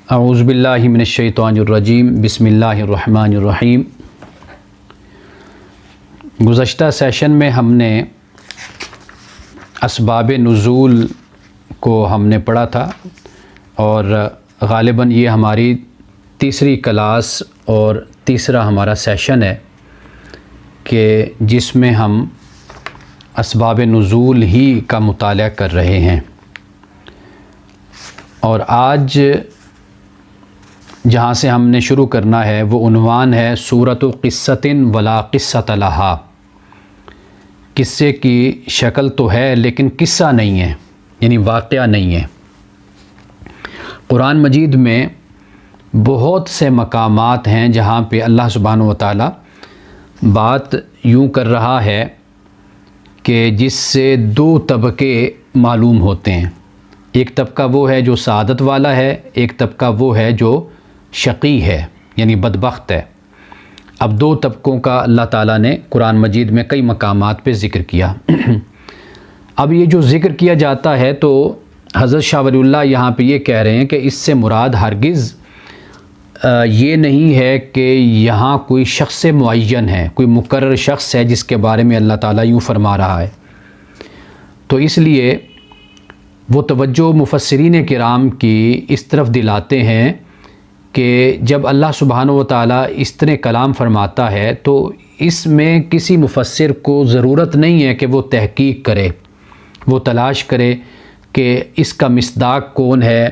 اعوذ باللہ من الشیطان الرجیم بسم اللہ الرحمن الرحیم۔ گزشتہ سیشن میں ہم نے اسباب نزول کو ہم نے پڑھا تھا اور غالباً یہ ہماری تیسری کلاس اور تیسرا ہمارا سیشن ہے کہ جس میں ہم اسباب نزول ہی کا مطالعہ کر رہے ہیں، اور آج جہاں سے ہم نے شروع کرنا ہے وہ عنوان ہے سورۃ قصۃ ولا قصۃ لہا۔ قصے کی شکل تو ہے لیکن قصہ نہیں ہے، یعنی واقعہ نہیں ہے۔ قرآن مجید میں بہت سے مقامات ہیں جہاں پہ اللہ سبحانہ و تعالیٰ بات یوں کر رہا ہے کہ جس سے دو طبقے معلوم ہوتے ہیں۔ ایک طبقہ وہ ہے جو سعادت والا ہے، ایک طبقہ وہ ہے جو شقی ہے، یعنی بدبخت ہے۔ اب دو طبقوں کا اللہ تعالیٰ نے قرآن مجید میں کئی مقامات پہ ذکر کیا۔ اب یہ جو ذکر کیا جاتا ہے تو حضرت شاہ ولی اللہ یہاں پہ یہ کہہ رہے ہیں کہ اس سے مراد ہرگز یہ نہیں ہے کہ یہاں کوئی شخص معین ہے، کوئی مقرر شخص ہے جس کے بارے میں اللہ تعالیٰ یوں فرما رہا ہے۔ تو اس لیے وہ توجہ مفسرین کرام کی اس طرف دلاتے ہیں کہ جب اللہ سبحانہ و تعالیٰ اس طرح کلام فرماتا ہے تو اس میں کسی مفسر کو ضرورت نہیں ہے کہ وہ تحقیق کرے، وہ تلاش کرے کہ اس کا مصداق کون ہے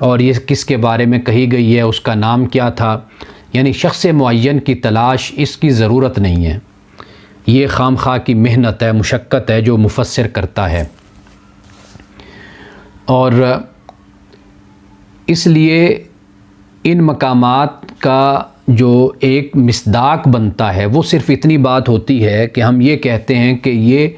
اور یہ کس کے بارے میں کہی گئی ہے، اس کا نام کیا تھا۔ یعنی شخص معین کی تلاش اس کی ضرورت نہیں ہے، یہ خام خواہ کی محنت ہے، مشقت ہے جو مفسر کرتا ہے۔ اور اس لیے ان مقامات کا جو ایک مصداق بنتا ہے وہ صرف اتنی بات ہوتی ہے کہ ہم یہ کہتے ہیں کہ یہ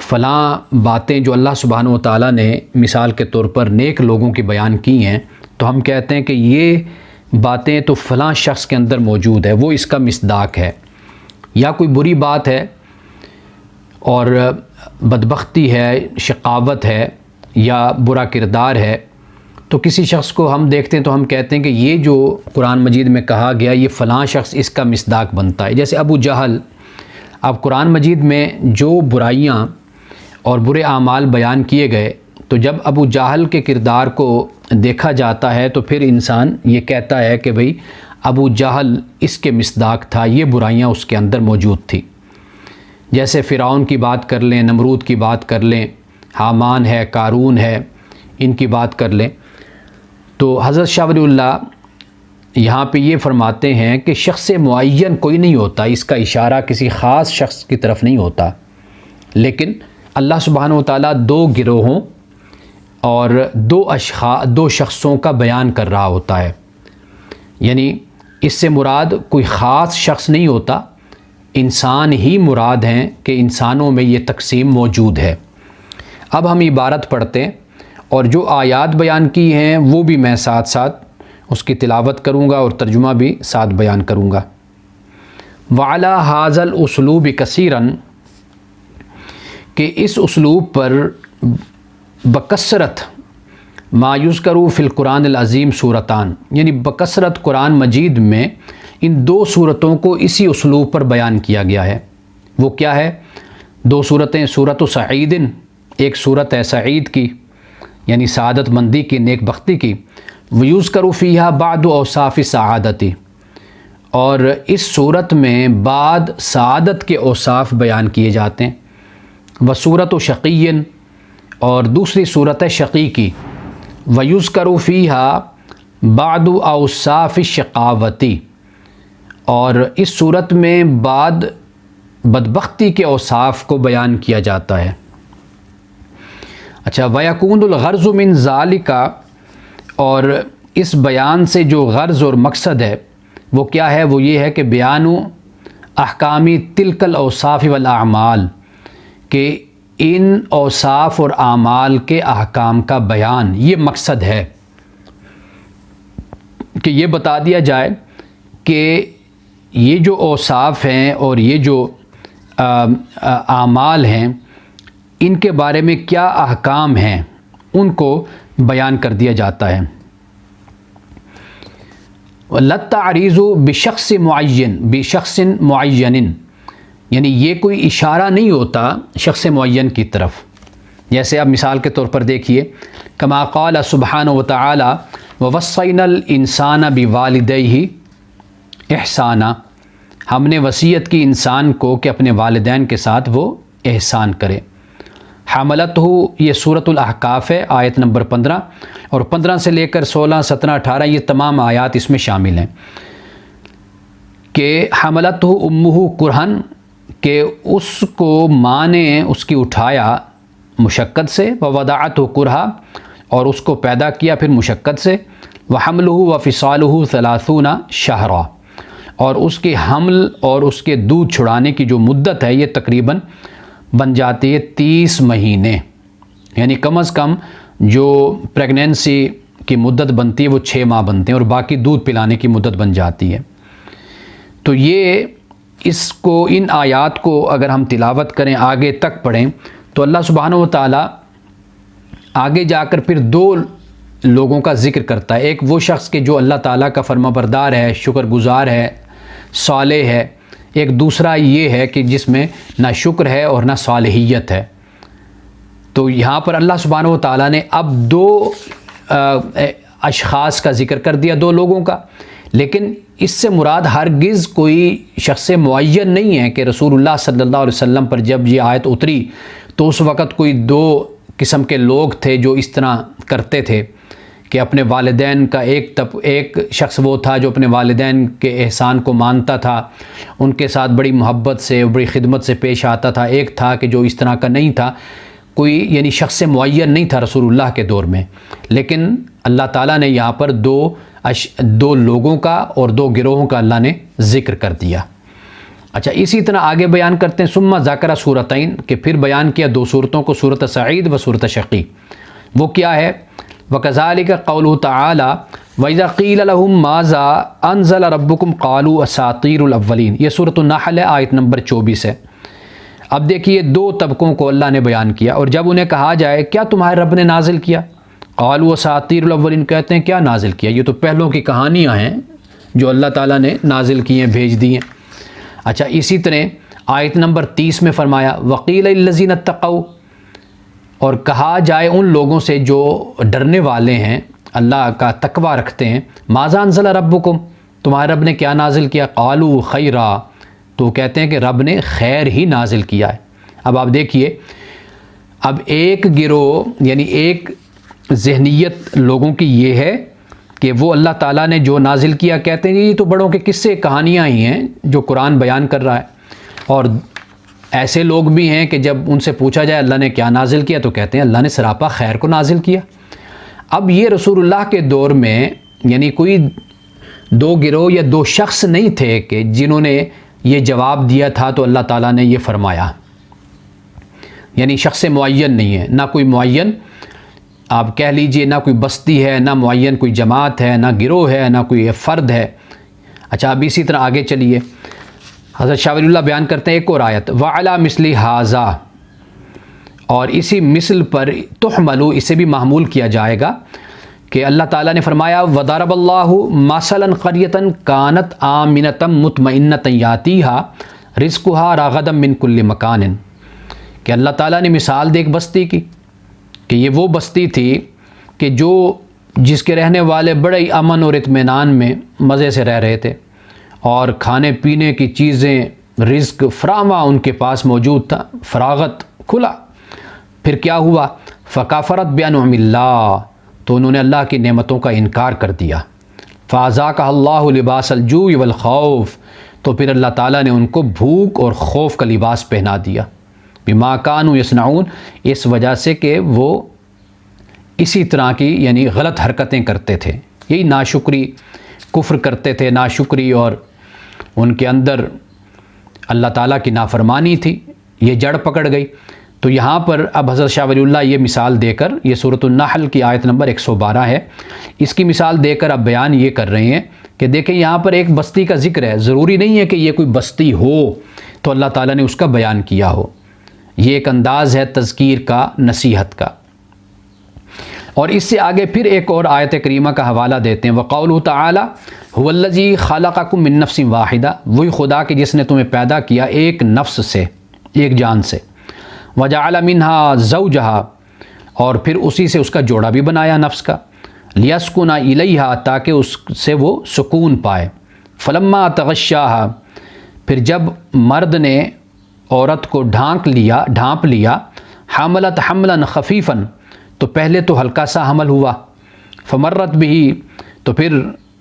فلاں باتیں جو اللہ سبحانہ و تعالیٰ نے مثال کے طور پر نیک لوگوں کی بیان کی ہیں، تو ہم کہتے ہیں کہ یہ باتیں تو فلاں شخص کے اندر موجود ہے، وہ اس کا مصداق ہے۔ یا کوئی بری بات ہے اور بدبختی ہے، شقاوت ہے یا برا کردار ہے، تو کسی شخص کو ہم دیکھتے ہیں تو ہم کہتے ہیں کہ یہ جو قرآن مجید میں کہا گیا یہ فلاں شخص اس کا مصداق بنتا ہے۔ جیسے ابو جہل، اب قرآن مجید میں جو برائیاں اور برے اعمال بیان کیے گئے تو جب ابو جہل کے کردار کو دیکھا جاتا ہے تو پھر انسان یہ کہتا ہے کہ بھئی ابو جہل اس کے مصداق تھا، یہ برائیاں اس کے اندر موجود تھی۔ جیسے فرعون کی بات کر لیں، نمرود کی بات کر لیں، حامان ہے، قارون ہے، ان کی بات کر لیں، تو حضرت شاہ ولی اللہ یہاں پہ یہ فرماتے ہیں کہ شخص معین کوئی نہیں ہوتا، اس کا اشارہ کسی خاص شخص کی طرف نہیں ہوتا، لیکن اللہ سبحانہ و تعالیٰ دو گروہوں اور دو شخصوں کا بیان کر رہا ہوتا ہے۔ یعنی اس سے مراد کوئی خاص شخص نہیں ہوتا، انسان ہی مراد ہیں کہ انسانوں میں یہ تقسیم موجود ہے۔ اب ہم عبارت پڑھتے ہیں اور جو آیات بیان کی ہیں وہ بھی میں ساتھ ساتھ اس کی تلاوت کروں گا اور ترجمہ بھی ساتھ بیان کروں گا۔ وعلی ھذا الاسلوب کثیراً، کہ اس اسلوب پر بکثرت ما یذکر فی القرآن العظیم صورتان، یعنی بکثرت قرآن مجید میں ان دو صورتوں کو اسی اسلوب پر بیان کیا گیا ہے۔ وہ کیا ہے؟ دو صورتیں، سورۃ سعید، ایک صورت ہے سعید کی یعنی سعادت مندی کی، نیک بختی کی، وَيُذْكَرُ فِيهَا بَعْدُ أَوْصَافِ السَّعَادَةِ، اور اس صورت میں بعد سعادت کے اوصاف بیان کیے جاتے ہیں۔ وَسُورَةُ شَقِيٍّ، اور دوسری صورت ہے شقی کی، وَيُذْكَرُ فِيهَا بَعْدُ أَوْصَافِ الشَّقَاوَةِ، اور اس صورت میں بعد بدبختی کے اوصاف کو بیان کیا جاتا ہے۔ اچھا، وَيَكُونُ الْغَرْضُ مِنْ ذَلِكَ، اور اس بیان سے جو غرض اور مقصد ہے وہ کیا ہے؟ وہ یہ ہے کہ بیان احکامی تلک الاوصاف والاعمال، کہ ان اوصاف اور اعمال کے احکام کا بیان، یہ مقصد ہے کہ یہ بتا دیا جائے کہ یہ جو اوصاف ہیں اور یہ جو اعمال ہیں ان کے بارے میں کیا احکام ہیں ان کو بیان کر دیا جاتا ہے۔ لَلتَّعْرِيضُ بشخص معین، یعنی یہ کوئی اشارہ نہیں ہوتا شخص معین کی طرف. جیسے اب مثال کے طور پر دیکھیے، کما قال سبحانہ وتعالی ووصینا الانسان بوالدیہ احسانا، ہم نے وصیت کی انسان کو کہ اپنے والدین کے ساتھ وہ احسان کرے. حملتہ، یہ سورۃ الاحقاف ہے، آیت نمبر 15، اور 15 سے لے کر 16، 17، 18 یہ تمام آیات اس میں شامل ہیں. کہ حملتہ امہ کرہن، کہ اس کو ماں نے اس کی اٹھایا مشقت سے، ووضعتہ کرہا، اور اس کو پیدا کیا پھر مشقت سے، وحملہ وفصالہ 30 شہرا، اور اس کے حمل اور اس کے دودھ چھڑانے کی جو مدت ہے یہ تقریباً بن جاتی ہے 30 مہینے. یعنی کم از کم جو پریگنینسی کی مدت بنتی ہے وہ 6 ماہ بنتے ہیں، اور باقی دودھ پلانے کی مدت بن جاتی ہے. تو یہ اس کو، ان آیات کو اگر ہم تلاوت کریں، آگے تک پڑھیں، تو اللہ سبحانہ و تعالیٰ آگے جا کر پھر 2 لوگوں کا ذکر کرتا ہے. ایک وہ شخص کہ جو اللہ تعالیٰ کا فرما بردار ہے، شکر گزار ہے، صالح ہے. ایک دوسرا یہ ہے کہ جس میں نہ شکر ہے اور نہ صالحیت ہے. تو یہاں پر اللہ سبحانہ و تعالیٰ نے اب 2 اشخاص کا ذکر کر دیا، 2 لوگوں کا. لیکن اس سے مراد ہرگز کوئی شخص معین نہیں ہے کہ رسول اللہ صلی اللہ علیہ وسلم پر جب یہ آیت اتری تو اس وقت کوئی 2 قسم کے لوگ تھے جو اس طرح کرتے تھے کہ اپنے والدین کا ایک شخص وہ تھا جو اپنے والدین کے احسان کو مانتا تھا، ان کے ساتھ بڑی محبت سے، بڑی خدمت سے پیش آتا تھا. ایک تھا کہ جو اس طرح کا نہیں تھا، کوئی یعنی شخص معین نہیں تھا رسول اللہ کے دور میں. لیکن اللہ تعالیٰ نے یہاں پر 2 لوگوں کا اور 2 گروہوں کا اللہ نے ذکر کر دیا. اچھا، اسی طرح آگے بیان کرتے ہیں ثم ذکر سورتین، کہ پھر بیان کیا 2 صورتوں کو، سورۃ سعید و سورۃ شقی. وہ کیا ہے؟ وَكَذَلِكَ قَوْلُهُ تَعَالَى وَإِذَا قِيلَ لَهُم مَاذَا أَنزَلَ رَبُّكُمْ قَالُوا أَسَاطِيرُ الْأَوَّلِينَ، یہ سورۃ النحل ہے، آیت نمبر 24 ہے. اب دیکھیے 2 طبقوں کو اللہ نے بیان کیا، اور جب انہیں کہا جائے کیا تمہارے رب نے نازل کیا، قالوا أساطير الأولين، کہتے ہیں کیا نازل کیا، یہ تو پہلوں کی کہانیاں ہیں جو اللہ تعالیٰ نے نازل کی ہیں، بھیج دی ہیں. اچھا، اسی طرح آیت نمبر 30 میں فرمایا وَقِيلَ لِلَّذِينَ اتَّقَوْا، اور کہا جائے ان لوگوں سے جو ڈرنے والے ہیں، اللہ کا تقوی رکھتے ہیں، ماذا انزل ربکم، تمہارے رب نے کیا نازل کیا، قالوا خیرا، تو کہتے ہیں کہ رب نے خیر ہی نازل کیا ہے. اب آپ دیکھیے، اب ایک گروہ یعنی ایک ذہنیت لوگوں کی یہ ہے کہ وہ اللہ تعالیٰ نے جو نازل کیا کہتے ہیں یہ تو بڑوں کے قصے کہانیاں ہی ہیں جو قرآن بیان کر رہا ہے. اور ایسے لوگ بھی ہیں کہ جب ان سے پوچھا جائے اللہ نے کیا نازل کیا تو کہتے ہیں اللہ نے سراپا خیر کو نازل کیا. اب یہ رسول اللہ کے دور میں یعنی کوئی 2 گروہ یا 2 شخص نہیں تھے کہ جنہوں نے یہ جواب دیا تھا تو اللہ تعالیٰ نے یہ فرمایا. یعنی شخص معین نہیں ہے، نہ کوئی معین آپ کہہ لیجئے، نہ کوئی بستی ہے، نہ معین کوئی جماعت ہے، نہ گروہ ہے، نہ کوئی فرد ہے. اچھا، اب اسی طرح آگے چلیے، حضرت شاہ ولی اللہ بیان کرتے ہیں ایک اور آیت وَعَلَى مِثْلِ هَذَا، اور اسی مثل پر تحملو، اسے بھی محمول کیا جائے گا کہ اللہ تعالیٰ نے فرمایا وَضَرَبَ اللَّهُ مَثَلًا قَرْيَةً كَانَتْ آمِنَةً مُطْمَئِنَّةً يَأْتِيهَا رِزْقُهَا رَغَدًا مِّن كُلِّ مَكَانٍ، کہ اللہ تعالیٰ نے مثال دے ایک بستی کی کہ یہ وہ بستی تھی کہ جس کے رہنے والے بڑے امن اور اطمینان میں مزے سے رہ رہے تھے، اور کھانے پینے کی چیزیں، رزق فراواں ان کے پاس موجود تھا، فراغت کھلا. پھر کیا ہوا؟ فَكَفَرَتْ بِأَنْعُمِ اللَّهِ، تو انہوں نے اللہ کی نعمتوں کا انکار کر دیا. فَأَذَاقَهَا اللَّهُ لِبَاسَ الْجُوعِ وَالْخَوْفِ، تو پھر اللہ تعالیٰ نے ان کو بھوک اور خوف کا لباس پہنا دیا. بِمَا كَانُوا يَصْنَعُونَ، اس وجہ سے کہ وہ اسی طرح کی یعنی غلط حرکتیں کرتے تھے، یہی ناشکری، کفر کرتے تھے، ناشکری، اور ان کے اندر اللہ تعالیٰ کی نافرمانی تھی، یہ جڑ پکڑ گئی. تو یہاں پر اب حضرت شاہ ولی اللہ یہ مثال دے کر، یہ سورۃ النحل کی آیت نمبر 112 ہے، اس کی مثال دے کر اب بیان یہ کر رہے ہیں کہ دیکھیں یہاں پر ایک بستی کا ذکر ہے، ضروری نہیں ہے کہ یہ کوئی بستی ہو تو اللہ تعالیٰ نے اس کا بیان کیا ہو. یہ ایک انداز ہے تذکیر کا، نصیحت کا. اور اس سے آگے پھر ایک اور آیت کریمہ کا حوالہ دیتے ہیں، وقولہ تعالی هو الذی خلقکم من نفس واحدہ، وہی خدا کہ جس نے تمہیں پیدا کیا ایک نفس سے، ایک جان سے، وجعل منہا زوجہا، اور پھر اسی سے اس کا جوڑا بھی بنایا نفس کا، لیسکن الیہا، تاکہ اس سے وہ سکون پائے، فلما تغشاہا، پھر جب مرد نے عورت کو ڈھانپ لیا، حملت حملا خفیفا، تو پہلے تو ہلکا سا حمل ہوا، فمرت بھی، تو پھر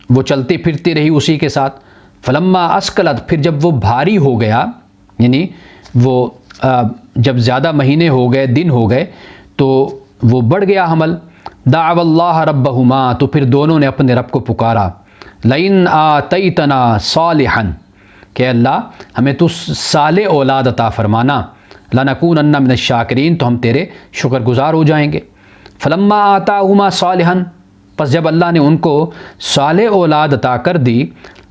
وہ چلتی پھرتی رہی اسی کے ساتھ، فلما اسکلت، پھر جب وہ بھاری ہو گیا، یعنی وہ جب زیادہ مہینے ہو گئے، دن ہو گئے، تو وہ بڑھ گیا حمل، دعوا اللہ ربہما، تو پھر دونوں نے اپنے رب کو پکارا، لئن آتیتنا صالحا، کہ اللہ ہمیں تو صالح اولاد عطا فرمانا، لنکونن من الشاکرین، تو ہم تیرے شکر گزار ہو جائیں گے، فلما آتاہما صالحا، پس جب اللہ نے ان کو صالح اولاد عطا کر دی،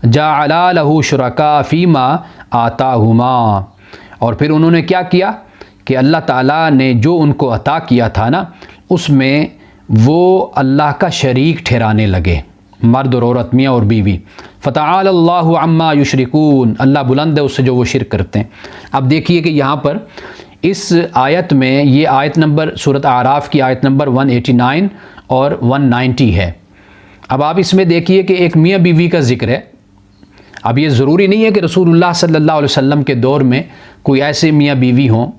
جعلا لہ شرکاء فیما آتاہما، اور پھر انہوں نے کیا کیا کہ اللہ تعالیٰ نے جو ان کو عطا کیا تھا نا، اس میں وہ اللہ کا شریک ٹھہرانے لگے، مرد اور عورت، میاں اور بیوی، فتعالی اللہ عما یشرکون، اللہ بلند ہے اس سے جو وہ شرک کرتے ہیں۔ اب دیکھیے کہ یہاں پر اس آیت میں، یہ آیت نمبر سورۃ اعراف کی آیت نمبر 189 اور 190 ہے۔ اب آپ اس میں دیکھیے کہ ایک میاں بیوی کا ذکر ہے۔ اب یہ ضروری نہیں ہے کہ رسول اللہ صلی اللہ علیہ وسلم کے دور میں کوئی ایسے میاں بیوی ہوں،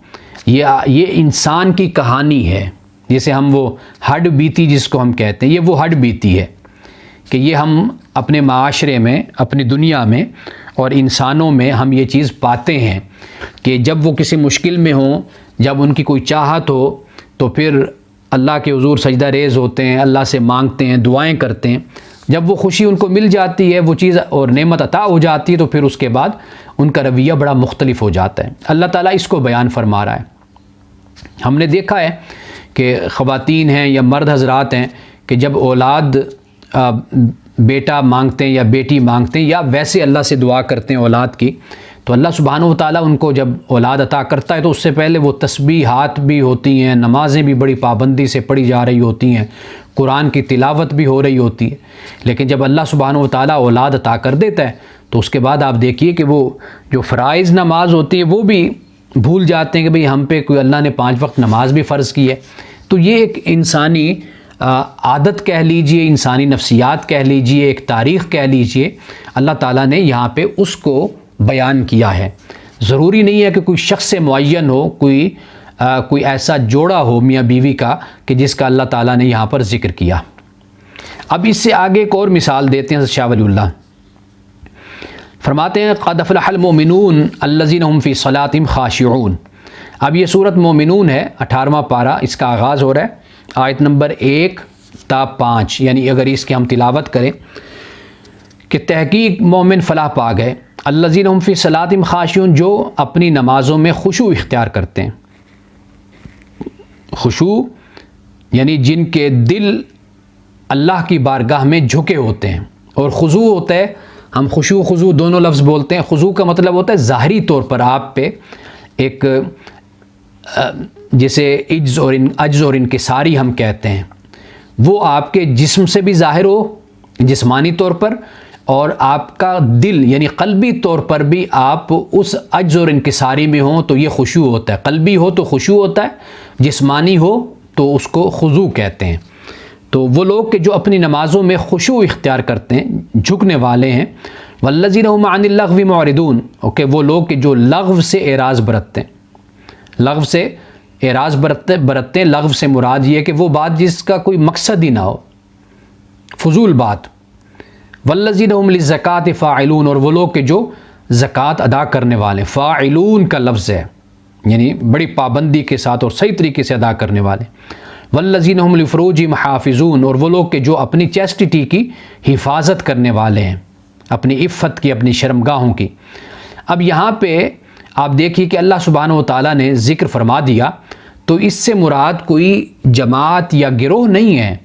یہ انسان کی کہانی ہے، جسے ہم وہ ہڈ بیتی جس کو ہم کہتے ہیں، یہ وہ ہڈ بیتی ہے کہ یہ ہم اپنے معاشرے میں، اپنی دنیا میں اور انسانوں میں ہم یہ چیز پاتے ہیں کہ جب وہ کسی مشکل میں ہوں، جب ان کی کوئی چاہت ہو، تو پھر اللہ کے حضور سجدہ ریز ہوتے ہیں، اللہ سے مانگتے ہیں، دعائیں کرتے ہیں، جب وہ خوشی ان کو مل جاتی ہے، وہ چیز اور نعمت عطا ہو جاتی ہے، تو پھر اس کے بعد ان کا رویہ بڑا مختلف ہو جاتا ہے۔ اللہ تعالیٰ اس کو بیان فرما رہا ہے۔ ہم نے دیکھا ہے کہ خواتین ہیں یا مرد حضرات ہیں کہ جب اولاد بیٹا مانگتے ہیں یا بیٹی مانگتے ہیں، یا ویسے اللہ سے دعا کرتے ہیں اولاد کی، تو اللہ سبحانہ و تعالیٰ ان کو جب اولاد عطا کرتا ہے تو اس سے پہلے وہ تسبیحات بھی ہوتی ہیں، نمازیں بھی بڑی پابندی سے پڑھی جا رہی ہوتی ہیں، قرآن کی تلاوت بھی ہو رہی ہوتی ہے، لیکن جب اللہ سبحانہ و تعالیٰ اولاد عطا کر دیتا ہے تو اس کے بعد آپ دیکھیے کہ وہ جو فرائض نماز ہوتی ہے وہ بھی بھول جاتے ہیں کہ بھئی ہم پہ کوئی اللہ نے 5 وقت نماز بھی فرض کی ہے۔ تو یہ ایک انسانی عادت کہہ لیجئے، انسانی نفسیات کہہ لیجئے، ایک تاریخ کہہ لیجئے، اللہ تعالیٰ نے یہاں پہ اس کو بیان کیا ہے۔ ضروری نہیں ہے کہ کوئی شخص معین ہو، کوئی ایسا جوڑا ہو میاں بیوی کا کہ جس کا اللہ تعالیٰ نے یہاں پر ذکر کیا۔ اب اس سے آگے ایک اور مثال دیتے ہیں شاہ ولی اللہ، فرماتے ہیں قد افلح المؤمنون الذین هم فی صلاتہم خاشعون۔ اب یہ سورۃ مومنون ہے، 18واں پارہ، اس کا آغاز ہو رہا ہے آیت نمبر 1 تا 5، یعنی اگر اس کی ہم تلاوت کریں کہ تحقیق مومن فلاح پا گئے، الذین هم فی صلاتہم خاشعون، جو اپنی نمازوں میں خشوع اختیار کرتے ہیں۔ خشوع یعنی جن کے دل اللہ کی بارگاہ میں جھکے ہوتے ہیں، اور خضوع ہوتا ہے، ہم خشوع خضوع دونوں لفظ بولتے ہیں۔ خضوع کا مطلب ہوتا ہے ظاہری طور پر آپ پہ ایک جسے عجز اور انکساری ہم کہتے ہیں، وہ آپ کے جسم سے بھی ظاہر ہو جسمانی طور پر، اور آپ کا دل یعنی قلبی طور پر بھی آپ اس عجز اور انکساری میں ہوں، تو یہ خشوع ہوتا ہے۔ قلبی ہو تو خشوع ہوتا ہے، جسمانی ہو تو اس کو خضوع کہتے ہیں۔ تو وہ لوگ کہ جو اپنی نمازوں میں خشوع اختیار کرتے ہیں، جھکنے والے ہیں، والذین هم عن اللغو معرضون، وہ لوگ کہ جو لغو سے اعراض برتتے ہیں، لغو سے اعراض برتتے ہیں۔ لغو سے مراد یہ کہ وہ بات جس کا کوئی مقصد ہی نہ ہو، فضول بات۔ والذین هم للزکاۃ فاعلون، اور وہ لوگ کہ جو زکوٰۃ ادا کرنے والے، فاعلون کا لفظ ہے یعنی بڑی پابندی کے ساتھ اور صحیح طریقے سے ادا کرنے والے۔ والذین هم لفروجہم حافظون، اور وہ لوگ کہ جو اپنی چیسٹٹی کی حفاظت کرنے والے ہیں، اپنی عفت کی، اپنی شرمگاہوں کی۔ اب یہاں پہ آپ دیکھیے کہ اللہ سبحانہ و تعالیٰ نے ذکر فرما دیا، تو اس سے مراد کوئی جماعت یا گروہ نہیں ہے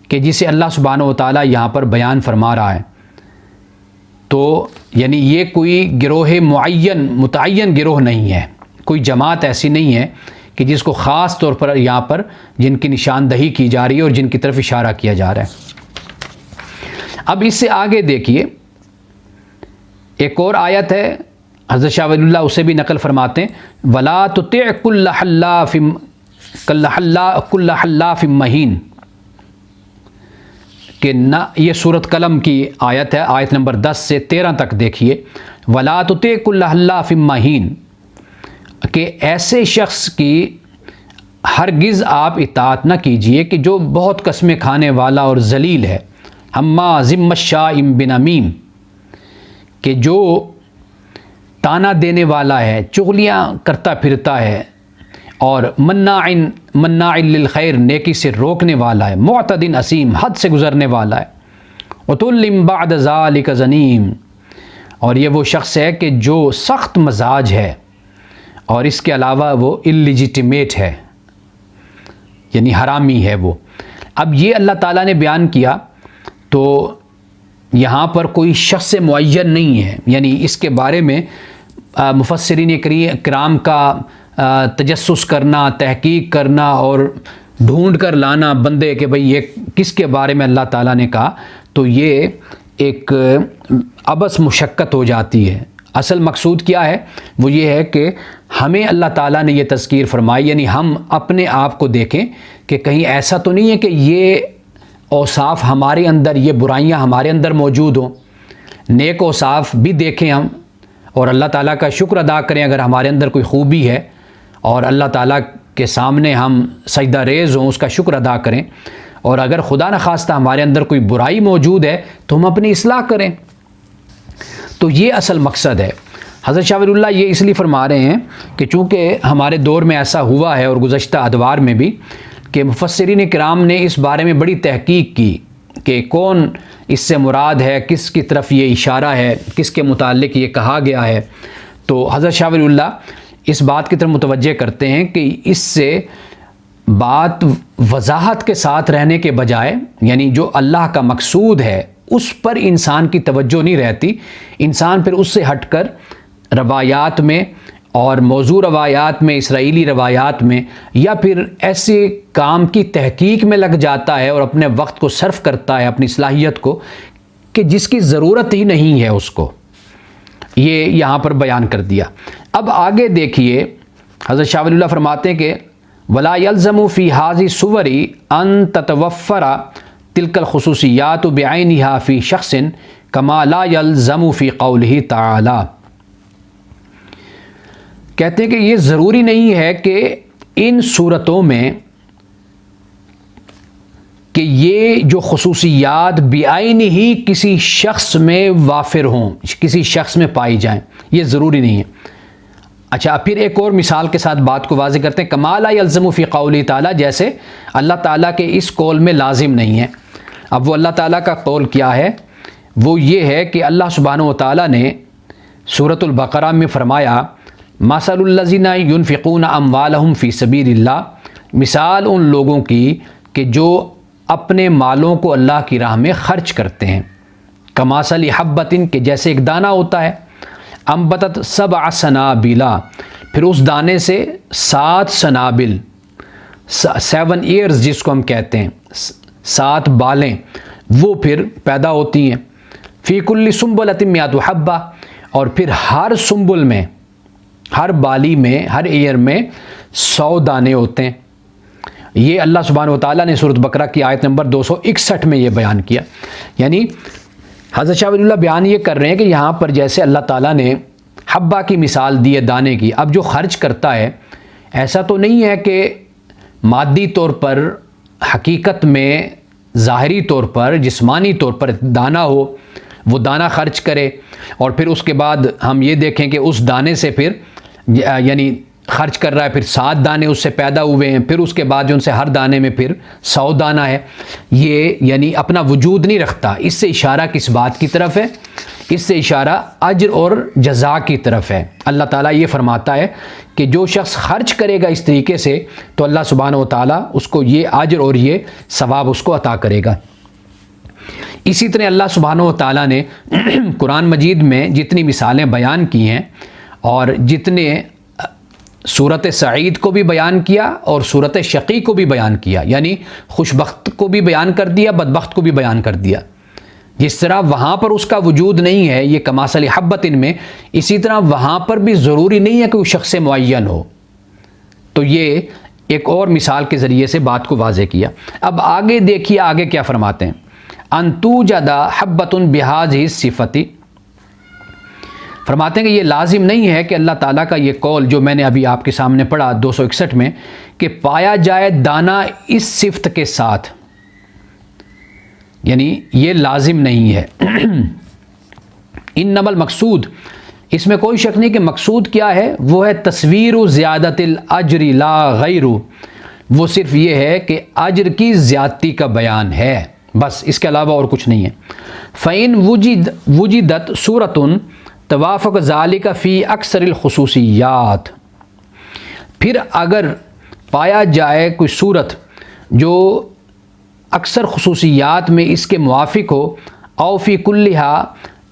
کہ جسے اللہ سبحانہ و تعالیٰ یہاں پر بیان فرما رہا ہے۔ تو یعنی یہ کوئی گروہ متعین گروہ نہیں ہے، کوئی جماعت ایسی نہیں ہے کہ جس کو خاص طور پر یہاں پر جن کی نشاندہی کی جا رہی ہے اور جن کی طرف اشارہ کیا جا رہا ہے۔ اب اس سے آگے دیکھیے ایک اور آیت ہے، حضرت شاہ ولی اللہ اسے بھی نقل فرماتے ہیں، وَلَا تُطِعْ كُلَّ حَلَّافٍ مَّهِينٍ، کہ نہ، یہ سورۃ قلم کی آیت ہے، آیت نمبر 10 سے 13 تک دیکھیے، وَلَا تُطِعْ كُلَّ حَلَّافٍ مَّهِينٍ، کہ ایسے شخص کی ہرگز آپ اطاعت نہ کیجئے کہ جو بہت قسمیں کھانے والا اور ذلیل ہے، ہمازٍ مشاء بنمیم، کہ جو تانا دینے والا ہے، چغلیاں کرتا پھرتا ہے، اور مناع للخیر، نیکی سے روکنے والا ہے، معتد اثیم، حد سے گزرنے والا ہے، عتل بعد ذلک زنیم، اور یہ وہ شخص ہے کہ جو سخت مزاج ہے اور اس کے علاوہ وہ اللیجیٹمیٹ ہے، یعنی حرامی ہے وہ۔ اب یہ اللہ تعالیٰ نے بیان کیا تو یہاں پر کوئی شخص معین نہیں ہے، یعنی اس کے بارے میں مفسرین کرام کا تجسس کرنا، تحقیق کرنا اور ڈھونڈ کر لانا بندے کہ بھئی یہ کس کے بارے میں اللہ تعالیٰ نے کہا، تو یہ ایک عبث مشقت ہو جاتی ہے۔ اصل مقصود کیا ہے؟ وہ یہ ہے کہ ہمیں اللہ تعالیٰ نے یہ تذکیر فرمائی، یعنی ہم اپنے آپ کو دیکھیں کہ کہیں ایسا تو نہیں ہے کہ یہ اوصاف ہمارے اندر، یہ برائیاں ہمارے اندر موجود ہوں۔ نیک اوصاف بھی دیکھیں ہم، اور اللہ تعالیٰ کا شکر ادا کریں اگر ہمارے اندر کوئی خوبی ہے، اور اللہ تعالیٰ کے سامنے ہم سجدہ ریز ہوں، اس کا شکر ادا کریں، اور اگر خدا نخواستہ ہمارے اندر کوئی برائی موجود ہے تو ہم اپنی اصلاح کریں۔ تو یہ اصل مقصد ہے۔ حضرت شاہ ولی اللہ یہ اس لیے فرما رہے ہیں کہ چونکہ ہمارے دور میں ایسا ہوا ہے اور گزشتہ ادوار میں بھی کہ مفسرین کرام نے اس بارے میں بڑی تحقیق کی کہ کون اس سے مراد ہے، کس کی طرف یہ اشارہ ہے، کس کے متعلق یہ کہا گیا ہے۔ تو حضرت شاہ ولی اللہ اس بات کی طرف متوجہ کرتے ہیں کہ اس سے بات وضاحت کے ساتھ رہنے کے بجائے، یعنی جو اللہ کا مقصود ہے اس پر انسان کی توجہ نہیں رہتی، انسان پھر اس سے ہٹ کر روایات میں اور موضوع روایات میں، اسرائیلی روایات میں، یا پھر ایسے کام کی تحقیق میں لگ جاتا ہے اور اپنے وقت کو صرف کرتا ہے، اپنی صلاحیت کو، کہ جس کی ضرورت ہی نہیں ہے اس کو۔ یہ یہاں پر بیان کر دیا۔ اب آگے دیکھیے حضرت شاہ ولی اللہ فرماتے ہیں کہ ولا يلزم في هذه الصور ان تتوفر تلك الخصوصیات بعینها في شخص كما لا يلزم في قوله تعالی، کہتے ہیں کہ یہ ضروری نہیں ہے کہ ان صورتوں میں کہ یہ جو خصوصیات بعین ہی کسی شخص میں وافر ہوں، کسی شخص میں پائی جائیں، یہ ضروری نہیں ہے۔ اچھا، پھر ایک اور مثال کے ساتھ بات کو واضح کرتے ہیں، کما لا یلزم فی قولی تعالی، جیسے اللہ تعالیٰ کے اس قول میں لازم نہیں ہے۔ اب وہ اللہ تعالیٰ کا قول کیا ہے؟ وہ یہ ہے کہ اللہ سبحانہ و تعالیٰ نے سورۃ البقرہ میں فرمایا، مثل الذین ینفقون اموالہم فی سبیل اللہ، مثال ان لوگوں کی کہ جو اپنے مالوں کو اللہ کی راہ میں خرچ کرتے ہیں، کمثل حبۃ، کہ جیسے ایک دانہ ہوتا ہے، انبتت 7 سنابلا، پھر اس دانے سے 7 سنابل، 7 ایئرز جس کو ہم کہتے ہیں، 7 بالیں وہ پھر پیدا ہوتی ہیں، فی کل سنبلۃ مئۃ حبہ، اور پھر ہر سنبل میں، ہر بالی میں، ہر ایئر میں 100 دانے ہوتے ہیں۔ یہ اللہ سبحانہ و تعالیٰ نے سورۃ بقرہ کی آیت نمبر 261 میں یہ بیان کیا۔ یعنی حضرت شاہ ولی اللہ بیان یہ کر رہے ہیں کہ یہاں پر جیسے اللہ تعالیٰ نے حبہ کی مثال دی ہے، دانے کی، اب جو خرچ کرتا ہے ایسا تو نہیں ہے کہ مادی طور پر، حقیقت میں، ظاہری طور پر، جسمانی طور پر دانہ ہو، وہ دانہ خرچ کرے، اور پھر اس کے بعد ہم یہ دیکھیں کہ اس دانے سے پھر یعنی خرچ کر رہا ہے، پھر 7 دانے اس سے پیدا ہوئے ہیں، پھر اس کے بعد جو ان سے ہر دانے میں پھر 100 دانہ ہے، یہ یعنی اپنا وجود نہیں رکھتا۔ اس سے اشارہ کس بات کی طرف ہے؟ اس سے اشارہ اجر اور جزا کی طرف ہے۔ اللہ تعالیٰ یہ فرماتا ہے کہ جو شخص خرچ کرے گا اس طریقے سے تو اللہ سبحانہ و تعالیٰ اس کو یہ اجر اور یہ ثواب اس کو عطا کرے گا۔ اسی طرح اللہ سبحانہ و تعالیٰ نے قرآن مجید میں جتنی مثالیں بیان کی ہیں اور جتنے صورت سعید کو بھی بیان کیا اور صورت شقی کو بھی بیان کیا، یعنی خوش بخت کو بھی بیان کر دیا، بدبخت کو بھی بیان کر دیا۔ جس طرح وہاں پر اس کا وجود نہیں ہے یہ کماثل حبت ان میں، اسی طرح وہاں پر بھی ضروری نہیں ہے کہ وہ شخص معین ہو۔ تو یہ ایک اور مثال کے ذریعے سے بات کو واضح کیا۔ اب آگے دیکھیے آگے کیا فرماتے ہیں، ان توجد حبۃ بہذہ الصفۃ، فرماتے ہیں کہ یہ لازم نہیں ہے کہ اللہ تعالیٰ کا یہ قول جو میں نے ابھی آپ کے سامنے پڑھا 261 میں، کہ پایا جائے دانا اس صفت کے ساتھ، یعنی یہ لازم نہیں ہے۔ انما المقصود، اس میں کوئی شک نہیں کہ مقصود کیا ہے، وہ ہے تصویر زیادت الاجر لا غیر، وہ صرف یہ ہے کہ اجر کی زیادتی کا بیان ہے، بس اس کے علاوہ اور کچھ نہیں ہے۔ فَإِن وجدت صورتٌ توافق ذالک فی اکثر الخصوصیات، پھر اگر پایا جائے کوئی صورت جو اکثر خصوصیات میں اس کے موافق ہو، او فی کلھا،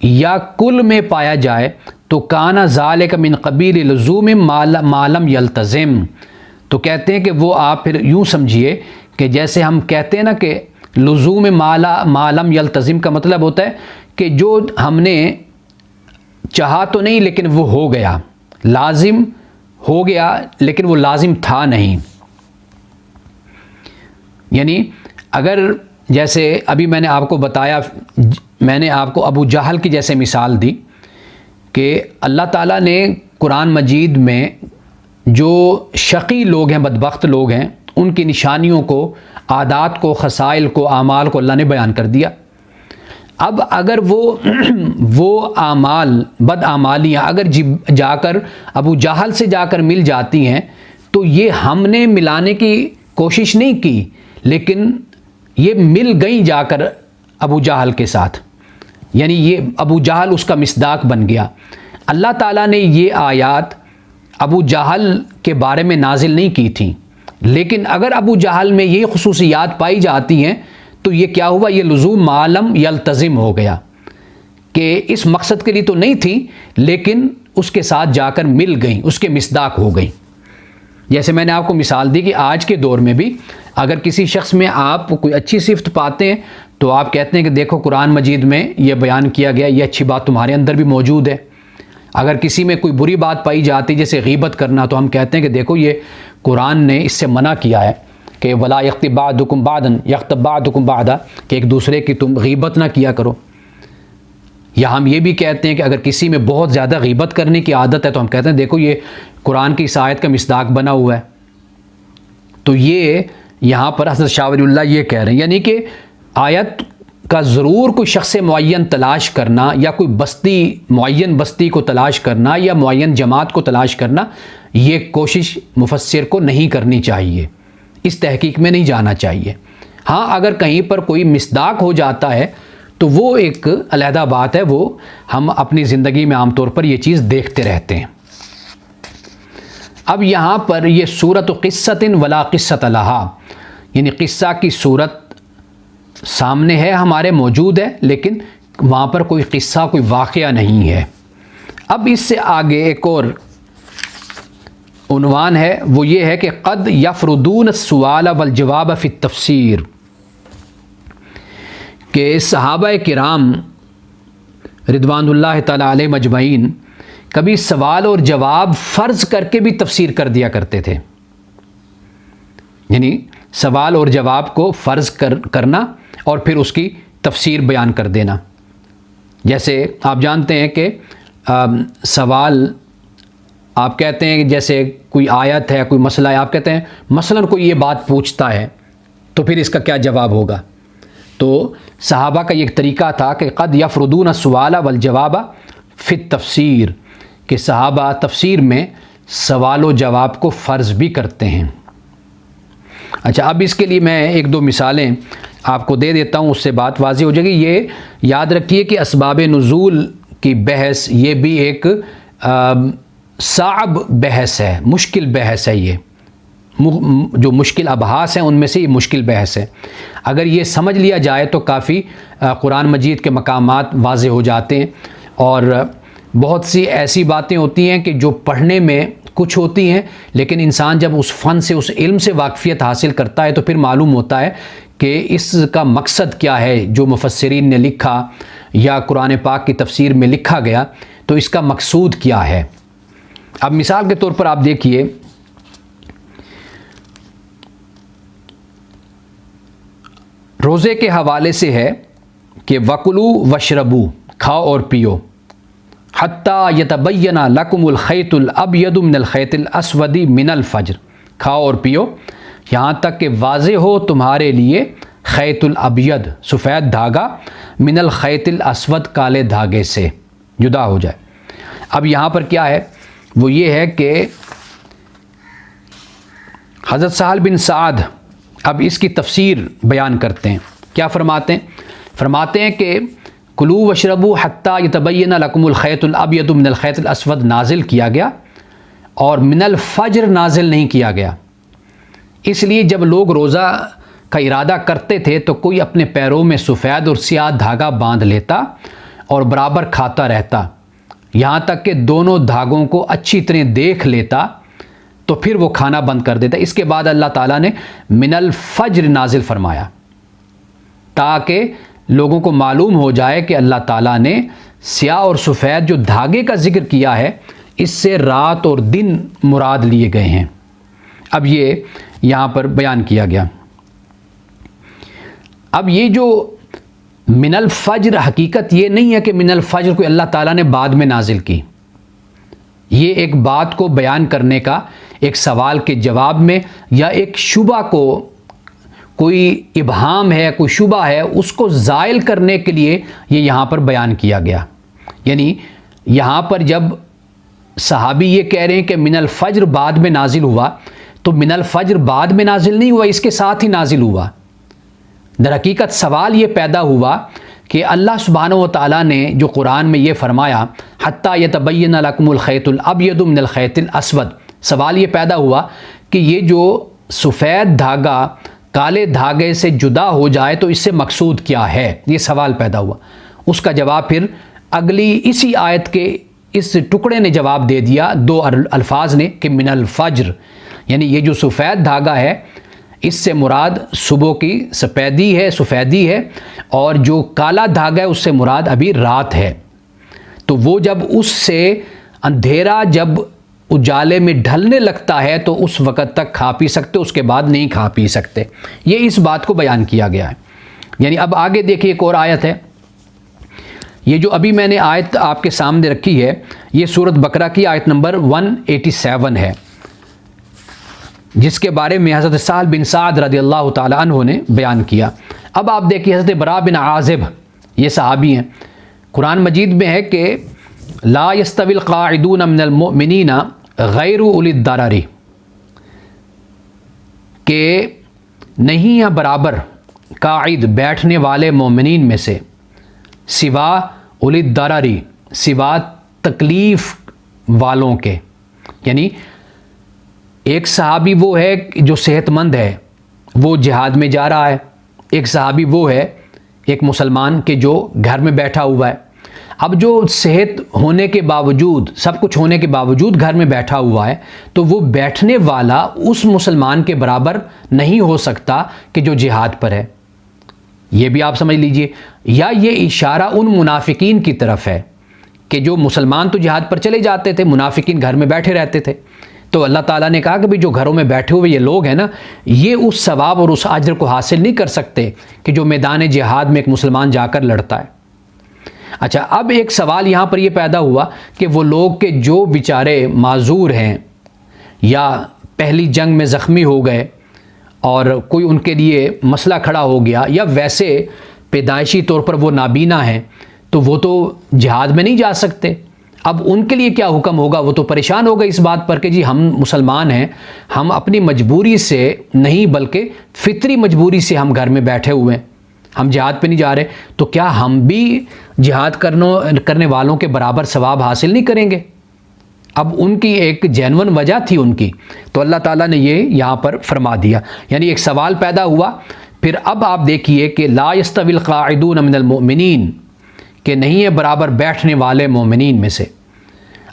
یا کل میں پایا جائے، تو کانا ذالک من قبیل لزوم ما لم یلتزم، تو کہتے ہیں کہ وہ آپ پھر یوں سمجھیے کہ جیسے ہم کہتے ہیں نا کہ لزوم ما لم یلتزم کا مطلب ہوتا ہے کہ جو ہم نے چاہا تو نہیں لیکن وہ ہو گیا، لازم ہو گیا لیکن وہ لازم تھا نہیں۔ یعنی اگر جیسے ابھی میں نے آپ کو بتایا، میں نے آپ کو ابو جہل کی جیسے مثال دی کہ اللہ تعالیٰ نے قرآن مجید میں جو شقی لوگ ہیں، بدبخت لوگ ہیں، ان کی نشانیوں کو، عادات کو، خصائل کو، اعمال کو اللہ نے بیان کر دیا۔ اب اگر وہ اعمال، بد اعمالیاں اگر جا کر ابو جہل سے جا کر مل جاتی ہیں تو یہ ہم نے ملانے کی کوشش نہیں کی، لیکن یہ مل گئیں جا کر ابو جہل کے ساتھ، یعنی یہ ابو جہل اس کا مصداق بن گیا۔ اللہ تعالیٰ نے یہ آیات ابو جہل کے بارے میں نازل نہیں کی تھیں، لیکن اگر ابو جہل میں یہ خصوصیات پائی جاتی ہیں تو یہ کیا ہوا، یہ لزوم معلم یلتزم ہو گیا کہ اس مقصد کے لیے تو نہیں تھی لیکن اس کے ساتھ جا کر مل گئیں، اس کے مصداق ہو گئیں۔ جیسے میں نے آپ کو مثال دی کہ آج کے دور میں بھی اگر کسی شخص میں آپ کوئی اچھی صفت پاتے ہیں تو آپ کہتے ہیں کہ دیکھو قرآن مجید میں یہ بیان کیا گیا، یہ اچھی بات تمہارے اندر بھی موجود ہے۔ اگر کسی میں کوئی بری بات پائی جاتی جیسے غیبت کرنا، تو ہم کہتے ہیں کہ دیکھو یہ قرآن نے اس سے منع کیا ہے کہ ولا یغتب بعضکم بعضا یغتب بعضکم بعضا، کہ ایک دوسرے کی تم غیبت نہ کیا کرو۔ یا ہم یہ بھی کہتے ہیں کہ اگر کسی میں بہت زیادہ غیبت کرنے کی عادت ہے تو ہم کہتے ہیں دیکھو یہ قرآن کی اس آیت کا مصداق بنا ہوا ہے۔ تو یہ یہاں پر حضرت شاہ ولی اللہ یہ کہہ رہے ہیں، یعنی کہ آیت کا ضرور کوئی شخص معین تلاش کرنا، یا کوئی بستی معین بستی کو تلاش کرنا، یا معین جماعت کو تلاش کرنا، یہ کوشش مفسر کو نہیں کرنی چاہیے، اس تحقیق میں نہیں جانا چاہیے۔ ہاں اگر کہیں پر کوئی مصداق ہو جاتا ہے تو وہ ایک علیحدہ بات ہے، وہ ہم اپنی زندگی میں عام طور پر یہ چیز دیکھتے رہتے ہیں۔ اب یہاں پر یہ صورت قصۃ ولا قصۃ لہا، یعنی قصہ کی صورت سامنے ہے، ہمارے موجود ہے، لیکن وہاں پر کوئی قصہ، کوئی واقعہ نہیں ہے۔ اب اس سے آگے ایک اور عنوان ہے، وہ یہ ہے کہ قد یفردون السؤال والجواب فی التفسیر، کہ صحابہ کرام رضوان اللہ تعالی علیہ مجمعین کبھی سوال اور جواب فرض کر کے بھی تفسیر کر دیا کرتے تھے، یعنی سوال اور جواب کو فرض کرنا اور پھر اس کی تفسیر بیان کر دینا۔ جیسے آپ جانتے ہیں کہ سوال آپ کہتے ہیں کہ جیسے کوئی آیت ہے، کوئی مسئلہ ہے، آپ کہتے ہیں مثلاً کوئی یہ بات پوچھتا ہے تو پھر اس کا کیا جواب ہوگا۔ تو صحابہ کا یہ طریقہ تھا کہ قد یفردون السؤال والجواب فی التفسیر، کہ صحابہ تفسیر میں سوال و جواب کو فرض بھی کرتے ہیں۔ اچھا، اب اس کے لیے میں ایک دو مثالیں آپ کو دے دیتا ہوں، اس سے بات واضح ہو جائے گی۔ یہ یاد رکھیے کہ اسباب نزول کی بحث یہ بھی ایک صعب بحث ہے، مشکل بحث ہے۔ یہ جو مشکل ابحاث ہیں ان میں سے یہ مشکل بحث ہے۔ اگر یہ سمجھ لیا جائے تو کافی قرآن مجید کے مقامات واضح ہو جاتے ہیں، اور بہت سی ایسی باتیں ہوتی ہیں کہ جو پڑھنے میں کچھ ہوتی ہیں، لیکن انسان جب اس فن سے، اس علم سے واقفیت حاصل کرتا ہے تو پھر معلوم ہوتا ہے کہ اس کا مقصد کیا ہے جو مفسرین نے لکھا یا قرآن پاک کی تفسیر میں لکھا گیا، تو اس کا مقصود کیا ہے۔ اب مثال کے طور پر آپ دیکھیے، روزے کے حوالے سے ہے کہ وَكُلُوا وَاشْرَبُوا، کھاؤ اور پیو، حَتَّى يَتَبَيَّنَ لَكُمُ الْخَيْطُ الْأَبْيَضُ مِنَ الْخَيْطِ الْأَسْوَدِ مِنَ الْفَجْرِ، کھاؤ اور پیو یہاں تک کہ واضح ہو تمہارے لیے خیط الابید، سفید دھاگا، من الخیط الاسود، کالے دھاگے سے جدا ہو جائے۔ اب یہاں پر کیا ہے، وہ یہ ہے کہ حضرت سہل بن سعد اب اس کی تفسیر بیان کرتے ہیں۔ کیا فرماتے ہیں کہ کلو وشربو حتیٰ یتبین لکم الخیط الابید من الخیط الاسود نازل کیا گیا اور من الفجر نازل نہیں کیا گیا۔ اس لیے جب لوگ روزہ کا ارادہ کرتے تھے تو کوئی اپنے پیروں میں سفید اور سیاہ دھاگا باندھ لیتا اور برابر کھاتا رہتا، یہاں تک کہ دونوں دھاگوں کو اچھی طرح دیکھ لیتا تو پھر وہ کھانا بند کر دیتا۔ اس کے بعد اللہ تعالیٰ نے من الفجر نازل فرمایا تاکہ لوگوں کو معلوم ہو جائے کہ اللہ تعالیٰ نے سیاہ اور سفید جو دھاگے کا ذکر کیا ہے، اس سے رات اور دن مراد لیے گئے ہیں۔ اب یہ یہاں پر بیان کیا گیا۔ اب یہ جو من الفجر، حقیقت یہ نہیں ہے کہ من الفجر کو اللہ تعالیٰ نے بعد میں نازل کی، یہ ایک بات کو بیان کرنے کا، ایک سوال کے جواب میں یا ایک شبہ کو، کوئی ابہام ہے، کوئی شبہ ہے، اس کو زائل کرنے کے لیے یہ یہاں پر بیان کیا گیا۔ یعنی یہاں پر جب صحابی یہ کہہ رہے ہیں کہ من الفجر بعد میں نازل ہوا، تو من الفجر بعد میں نازل نہیں ہوا، اس کے ساتھ ہی نازل ہوا۔ در حقیقت سوال یہ پیدا ہوا کہ اللہ سبحانہ و تعالیٰ نے جو قرآن میں یہ فرمایا حتیٰ یتبین لکم الخیط الابید من الخیط الاسود، سوال یہ پیدا ہوا کہ یہ جو سفید دھاگا کالے دھاگے سے جدا ہو جائے تو اس سے مقصود کیا ہے، یہ سوال پیدا ہوا۔ اس کا جواب پھر اگلی اسی آیت کے اس ٹکڑے نے جواب دے دیا، دو الفاظ نے، کہ من الفجر، یعنی یہ جو سفید دھاگا ہے اس سے مراد صبح کی سفیدی ہے، اور جو کالا دھاگا ہے اس سے مراد ابھی رات ہے۔ تو وہ جب اس سے اندھیرا جب اجالے میں ڈھلنے لگتا ہے تو اس وقت تک کھا پی سکتے، اس کے بعد نہیں کھا پی سکتے، یہ اس بات کو بیان کیا گیا ہے۔ یعنی اب آگے دیکھیے ایک اور آیت ہے، یہ جو ابھی میں نے آیت آپ کے سامنے رکھی ہے، یہ سورۃ بقرہ کی آیت نمبر 187 ہے، جس کے بارے میں حضرت سہل بن سعد رضی اللہ تعالی عنہ نے بیان کیا۔ اب آپ دیکھیے حضرت براء بن عازب، یہ صحابی ہیں، قرآن مجید میں ہے کہ لا یستوی القاعدون من المؤمنین غیر اولی الضرر، کہ نہیں ہے برابر قاعد بیٹھنے والے مومنین میں سے، سوا اولی الضرر، سوا تکلیف والوں کے۔ یعنی ایک صحابی وہ ہے جو صحت مند ہے، وہ جہاد میں جا رہا ہے، ایک صحابی وہ ہے، ایک مسلمان کہ جو گھر میں بیٹھا ہوا ہے۔ اب جو صحت ہونے کے باوجود، سب کچھ ہونے کے باوجود گھر میں بیٹھا ہوا ہے، تو وہ بیٹھنے والا اس مسلمان کے برابر نہیں ہو سکتا کہ جو جہاد پر ہے، یہ بھی آپ سمجھ لیجئے۔ یا یہ اشارہ ان منافقین کی طرف ہے کہ جو مسلمان تو جہاد پر چلے جاتے تھے، منافقین گھر میں بیٹھے رہتے تھے۔ تو اللہ تعالیٰ نے کہا کہ بھی جو گھروں میں بیٹھے ہوئے یہ لوگ ہیں نا، یہ اس ثواب اور اس اجر کو حاصل نہیں کر سکتے کہ جو میدان جہاد میں ایک مسلمان جا کر لڑتا ہے۔ اچھا، اب ایک سوال یہاں پر یہ پیدا ہوا کہ وہ لوگ کہ جو بیچارے معذور ہیں یا پہلی جنگ میں زخمی ہو گئے اور کوئی ان کے لیے مسئلہ کھڑا ہو گیا، یا ویسے پیدائشی طور پر وہ نابینا ہیں، تو وہ تو جہاد میں نہیں جا سکتے۔ اب ان کے لیے کیا حکم ہوگا؟ وہ تو پریشان ہوگا اس بات پر کہ جی ہم مسلمان ہیں، ہم اپنی مجبوری سے نہیں بلکہ فطری مجبوری سے ہم گھر میں بیٹھے ہوئے ہیں، ہم جہاد پہ نہیں جا رہے، تو کیا ہم بھی جہاد کرنے والوں کے برابر ثواب حاصل نہیں کریں گے؟ اب ان کی ایک جینون وجہ تھی ان کی، تو اللہ تعالیٰ نے یہ یہاں پر فرما دیا۔ یعنی ایک سوال پیدا ہوا، پھر اب آپ دیکھیے کہ لا یستوی القاعدون من المؤمنین، کہ نہیں ہے برابر بیٹھنے والے مومنین میں سے۔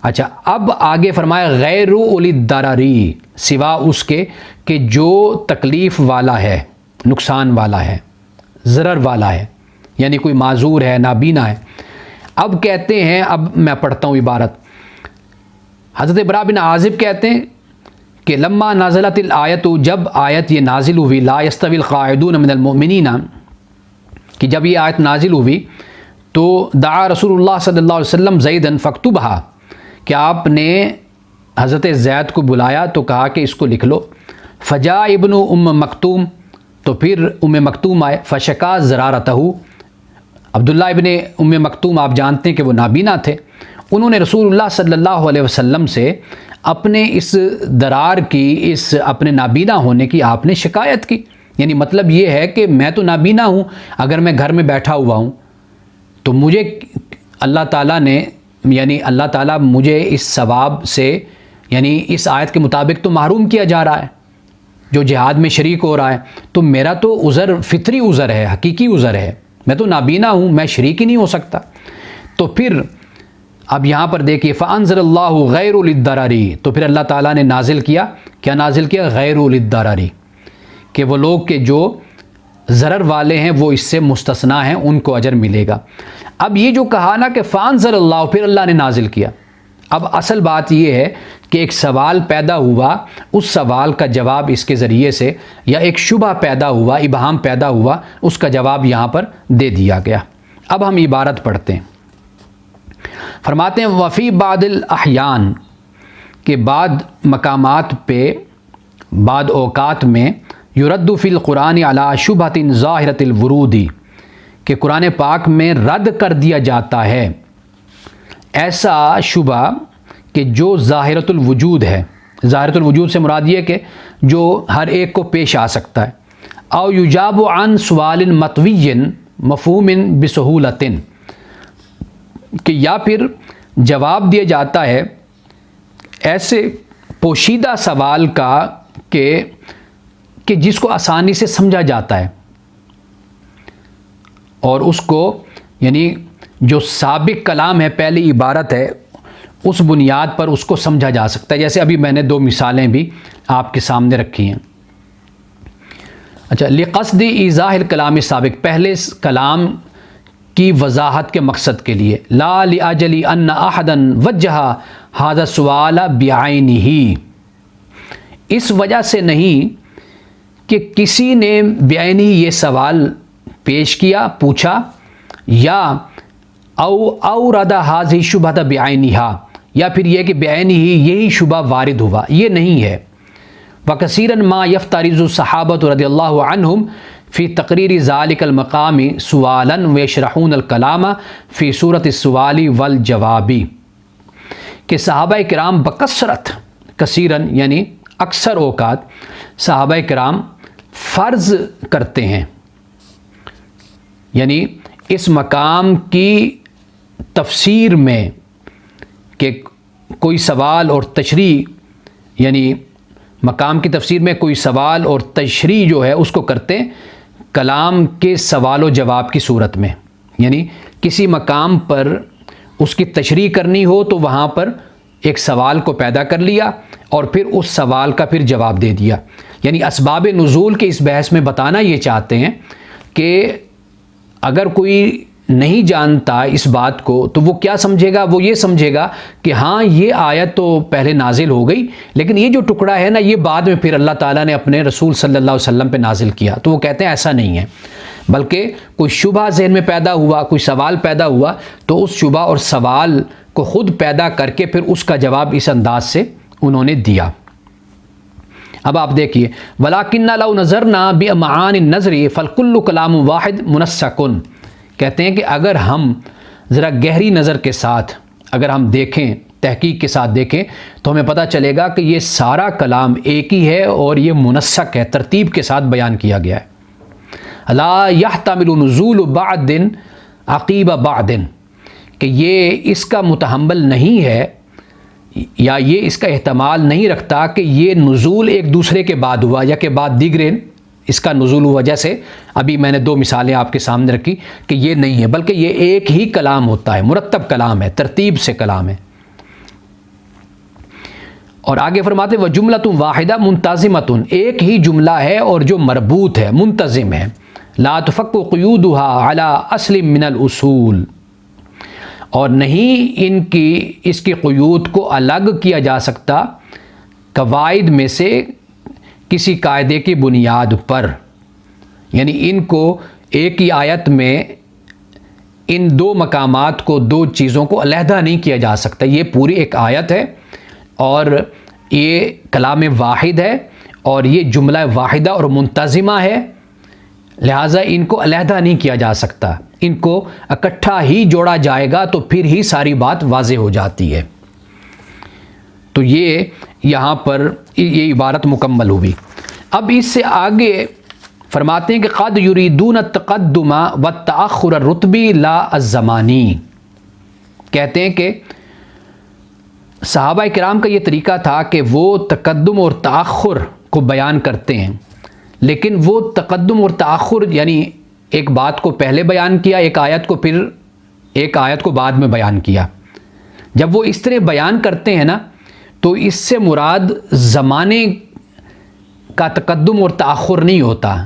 اچھا، اب آگے فرمایا غیر اولی الضرری، سوا اس کے کہ جو تکلیف والا ہے، نقصان والا ہے، ضرر والا ہے، یعنی کوئی معذور ہے، نابینا ہے۔ اب کہتے ہیں، اب میں پڑھتا ہوں عبارت، حضرت براء بن عازب کہتے ہیں کہ لما نازلت الآیت، جب آیت یہ نازل ہوئی، لا یستوی القاعدون من المؤمنین، کہ جب یہ آیت نازل ہوئی تو دعا رسول اللہ صلی اللہ علیہ وسلم زیدن فاکتبھا، کہ آپ نے حضرت زید کو بلایا تو کہا کہ اس کو لکھ لو۔ فجاء ابن ام مکتوم، تو پھر ام مکتوم آئے، فشکا زرارتہ، عبداللہ ابن ام مکتوم آپ جانتے ہیں کہ وہ نابینا تھے، انہوں نے رسول اللہ صلی اللہ علیہ وسلم سے اپنے اس درار کی، اس اپنے نابینا ہونے کی آپ نے شکایت کی۔ یعنی مطلب یہ ہے کہ میں تو نابینا ہوں، اگر میں گھر میں بیٹھا ہوا ہوں تو مجھے اللہ تعالیٰ نے، یعنی اللہ تعالیٰ مجھے اس ثواب سے، یعنی اس آیت کے مطابق تو محروم کیا جا رہا ہے جو جہاد میں شریک ہو رہا ہے، تو میرا تو عذر فطری عذر ہے، حقیقی عذر ہے، میں تو نابینا ہوں، میں شریک ہی نہیں ہو سکتا۔ تو پھر اب یہاں پر دیکھیے فَأَنزَلَ اللَّهُ غَيْرُ لِلضَّرَرِ، تو پھر اللہ تعالیٰ نے نازل کیا، کیا نازل کیا؟ غیر للضرر، کہ وہ لوگ کہ جو ضرر والے ہیں وہ اس سے مستثنا ہیں، ان کو اجر ملے گا۔ اب یہ جو کہا نا کہ فَأَنزَلَ اللَّهُ، پھر اللہ نے نازل کیا، اب اصل بات یہ ہے کہ ایک سوال پیدا ہوا، اس سوال کا جواب اس کے ذریعے سے، یا ایک شبہ پیدا ہوا، ابہام پیدا ہوا، اس کا جواب یہاں پر دے دیا گیا۔ اب ہم عبارت پڑھتے ہیں، فرماتے ہیں وفی بعض الاحیان، کہ بعض مقامات پہ، بعض اوقات میں، یرد فی القرآن علی شبہۃ ظاہرۃ الورود، کہ قرآن پاک میں رد کر دیا جاتا ہے ایسا شبہ کہ جو ظاہرۃ الوجود ہے۔ ظاہرۃ الوجود سے مراد یہ کہ جو ہر ایک کو پیش آ سکتا ہے۔ او یجاب عن سوال مطوی مفہوم بسہولۃ، کہ یا پھر جواب دیا جاتا ہے ایسے پوشیدہ سوال کا کہ جس کو آسانی سے سمجھا جاتا ہے، اور اس کو، یعنی جو سابق کلام ہے، پہلی عبارت ہے، اس بنیاد پر اس کو سمجھا جا سکتا ہے۔ جیسے ابھی میں نے 2 مثالیں بھی آپ کے سامنے رکھی ہیں۔ اچھا، لقصد ایضاح الکلام السابق، پہلے کلام کی وضاحت کے مقصد کے لیے، لا لاجل ان احدا وجہ ھذا السؤال بعینہ، اس وجہ سے نہیں کہ کسی نے بعینہ یہ سوال پیش کیا، پوچھا، یا او اورد ھذہ شبہۃ بعینہا، یا پھر یہ کہ بعینہ یہی شبہ وارد ہوا، یہ نہیں ہے۔ وکثیرا ما یفترض الصحابۃ رضی اللہ عنہم فی تقریر ذالک المقام سوالا ویشرحون الکلام فی صورت السوال والجواب، کہ صحابہ کرام بکثرت، کثیراً یعنی اکثر اوقات صحابہ کرام فرض کرتے ہیں، یعنی اس مقام کی تفسیر میں، کہ کوئی سوال اور تشریح، یعنی مقام کی تفسیر میں کوئی سوال اور تشریح جو ہے اس کو کرتے ہیں کلام کے سوال و جواب کی صورت میں، یعنی کسی مقام پر اس کی تشریح کرنی ہو تو وہاں پر ایک سوال کو پیدا کر لیا اور پھر اس سوال کا پھر جواب دے دیا۔ یعنی اسباب نزول کے اس بحث میں بتانا یہ چاہتے ہیں کہ اگر کوئی نہیں جانتا اس بات کو تو وہ کیا سمجھے گا؟ وہ یہ سمجھے گا کہ ہاں یہ آیت تو پہلے نازل ہو گئی، لیکن یہ جو ٹکڑا ہے نا، یہ بعد میں پھر اللہ تعالیٰ نے اپنے رسول صلی اللہ علیہ وسلم پہ نازل کیا۔ تو وہ کہتے ہیں ایسا نہیں ہے، بلکہ کوئی شبہ ذہن میں پیدا ہوا، کوئی سوال پیدا ہوا، تو اس شبہ اور سوال کو خود پیدا کر کے پھر اس کا جواب اس انداز سے انہوں نے دیا۔ اب آپ دیکھیے، وَلَكِنَّ لَوْ نَظَرْنَا بِمَعَانِ النَّظْرِ فَالْكُلُّ كَلَامٌ وَاحِدٌ مُنَسَّقٌ، کہتے ہیں کہ اگر ہم ذرا گہری نظر کے ساتھ اگر ہم دیکھیں، تحقیق کے ساتھ دیکھیں، تو ہمیں پتہ چلے گا کہ یہ سارا کلام ایک ہی ہے اور یہ منسق ہے، ترتیب کے ساتھ بیان کیا گیا ہے۔ لا يحتمل نزول بعد عقیب بعد، کہ یہ اس کا متحمل نہیں ہے، یا یہ اس کا احتمال نہیں رکھتا کہ یہ نزول ایک دوسرے کے بعد ہوا یا کہ بعد دیگرے اس کا نزول ہوا، جیسے ابھی میں نے 2 مثالیں آپ کے سامنے رکھی کہ یہ نہیں ہے، بلکہ یہ ایک ہی کلام ہوتا ہے، مرتب کلام ہے، ترتیب سے کلام ہے۔ اور آگے فرماتے وہ جملۃ واحدہ منتظمۃ، ایک ہی جملہ ہے اور جو مربوط ہے، منتظم ہے، لا تفک قیودها علی اصل من الاصول، اور نہیں اس کی قیود کو الگ کیا جا سکتا قواعد میں سے کسی قاعدے کی بنیاد پر، یعنی ان کو ایک ہی آیت میں ان دو مقامات کو، دو چیزوں کو علیحدہ نہیں کیا جا سکتا۔ یہ پوری ایک آیت ہے اور یہ کلام واحد ہے اور یہ جملہ واحدہ اور منتظمہ ہے، لہٰذا ان کو علیحدہ نہیں کیا جا سکتا، ان کو اکٹھا ہی جوڑا جائے گا تو پھر ہی ساری بات واضح ہو جاتی ہے۔ تو یہ یہاں پر یہ عبارت مکمل ہوئی۔ اب اس سے آگے فرماتے ہیں کہ قد یریدون التقدم والتأخر الرتبی لا الزمانی، کہتے ہیں کہ صحابہ کرام کا یہ طریقہ تھا کہ وہ تقدم اور تأخر کو بیان کرتے ہیں، لیکن وہ تقدم اور تأخر یعنی ایک بات کو پہلے بیان کیا، ایک آیت کو پھر ایک آیت کو بعد میں بیان کیا۔ جب وہ اس طرح بیان کرتے ہیں نا تو اس سے مراد زمانے کا تقدم اور تأخر نہیں ہوتا،